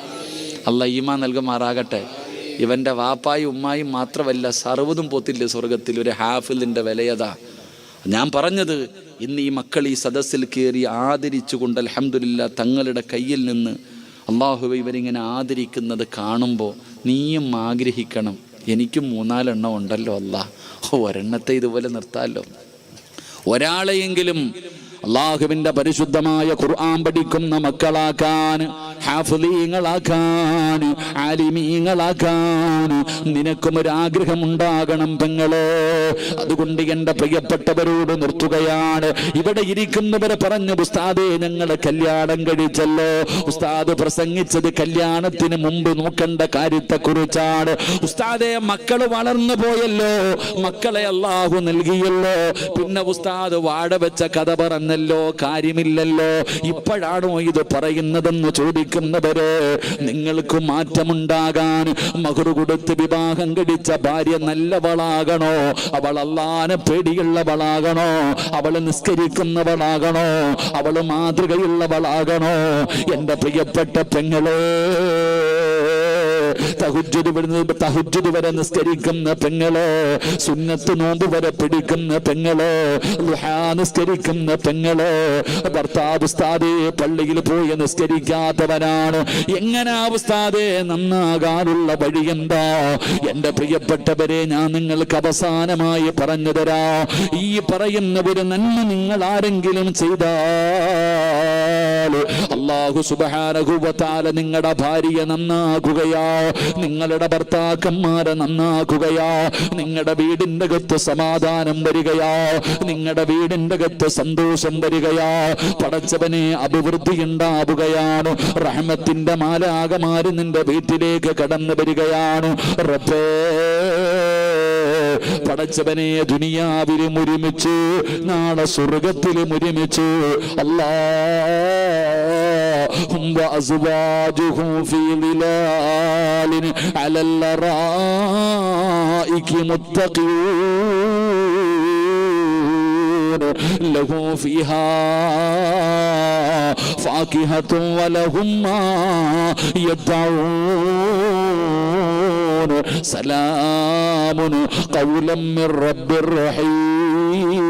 ഇവൻ്റെ വാപ്പായും ഉമ്മായും മാത്രമല്ല, സർവ്വതും പോത്തില്ല സ്വർഗത്തിൽ. ഒരു ഹാഫിലിൻ്റെ വിലയതാ. ഞാൻ പറഞ്ഞത്, ഇന്ന് ഈ മക്കൾ ഈ സദസ്സിൽ കയറി ആദരിച്ചുകൊണ്ട് അൽഹംദുലില്ലാ തങ്ങളുടെ കയ്യിൽ നിന്ന് അള്ളാഹുവേ ഇവരിങ്ങനെ ആദരിക്കുന്നത് കാണുമ്പോൾ നീയും ആഗ്രഹിക്കണം, എനിക്കും 3-4 എണ്ണം ഉണ്ടല്ലോ അല്ലാ, ഒരെണ്ണത്തെ ഇതുപോലെ നിർത്താമല്ലോ. ഒരാളെയെങ്കിലും അള്ളാഹുവിൻ്റെ പരിശുദ്ധമായ ഖുർആൻ പഠിക്കുന്ന മക്കളാക്കാൻ, ഹാഫിളീങ്ങളാക്കാൻ, ആലിമീങ്ങളാക്കാൻ നിനക്കും ഒരാഗ്രഹം ഉണ്ടാകണം പെങ്ങളെ. അതുകൊണ്ട് എൻ്റെ പ്രിയപ്പെട്ടവരോട് നിർത്തുകയാണ്. ഇവിടെ ഇരിക്കുന്നവരെ പറഞ്ഞു, ഉസ്താദേ ഞങ്ങളെ കല്യാണം കഴിച്ചല്ലോ. ഉസ്താദ് പ്രസംഗിച്ചത് കല്യാണത്തിന് മുമ്പ് നോക്കേണ്ട കാര്യത്തെക്കുറിച്ചാണ്. ഉസ്താദേ മക്കള് വളർന്നു പോയല്ലോ, മക്കളെ അള്ളാഹു നൽകിയല്ലോ, പിന്നെ ഉസ്താദ് വാട വെച്ച കഥ പറഞ്ഞല്ലോ, കാര്യമില്ലല്ലോ, ഇപ്പോഴാണോ ഇത് പറയുന്നതെന്ന് ചോദിക്കും. ഉദ്ദേശിക്കുന്നവരെ, നിങ്ങൾക്ക് മാറ്റമുണ്ടാകാൻ മഹർ കൊടുത്ത് വിവാഹം കഴിച്ച ഭാര്യ നല്ലവളാകണോ? അവൾ അല്ലാഹുവിനെ പേടിയുള്ളവളാകണോ? അവൾ നിസ്കരിക്കുന്നവളാകണോ? അവൾ മാതൃകയുള്ളവളാകണോ? എന്റെ പ്രിയപ്പെട്ട പെങ്ങളെ, തഹജ്ജുദ് വരെ നിസ്കരിക്കുന്ന പെങ്ങളെ, സുന്നത്ത് നോമ്പ് വരെ പിടിക്കുന്ന പെങ്ങളെ, ദുഹാ നിസ്കരിക്കുന്ന പെങ്ങളെ, ഭർത്താവ് ഉസ്താദേ പള്ളിയിൽ പോയി നിസ്കരിക്കാത്തവനാണ്, എങ്ങനെ ഉസ്താദേ നന്നാകാനുള്ള വഴി എന്താ? എന്റെ പ്രിയപ്പെട്ടവരെ, ഞാൻ നിങ്ങൾക്ക് അവസാനമായി പറഞ്ഞു തരാ. ഈ പറയുന്ന ഒരു നന്മ നിങ്ങൾ ആരെങ്കിലും ചെയ്താൽ അല്ലാഹു സുബ്ഹാനഹു വ തആല നിങ്ങളുടെ ഭാര്യയെ നന്നാക്കുകയാ, നിങ്ങളുടെ ഭർത്താക്കന്മാരെ നന്നാക്കുകയാ, നിങ്ങളുടെ വീടിന്റെ അകത്ത് സമാധാനം വരികയാ, നിങ്ങളുടെ വീടിന്റെ അകത്ത് സന്തോഷം വരികയാ, പടച്ചവനെ അഭിവൃദ്ധി ഉണ്ടാവുകയാണ്, റഹ്മത്തിന്റെ മാലാകമാര് നിന്റെ വീട്ടിലേക്ക് കടന്നു വരികയാണ്. റബ്ബേ, പടച്ചവനെ ദുനിയാവിലും ഒരുമിച്ച് നാളെ സ്വർഗത്തിലും ഒരുമിച്ച്. അല്ലാഹും വഅസ്വാജുഹു ഫീ ളിലാലിൻ അലൽ ലറായികി മുത്തഖീൻ ലഹു ഫീഹാ ഫാകിഹതു വലഹും മാ യദ്ഊൻ സലാമുൻ ഖൗലൻ മിർ റബ്ബിർ റഹീം.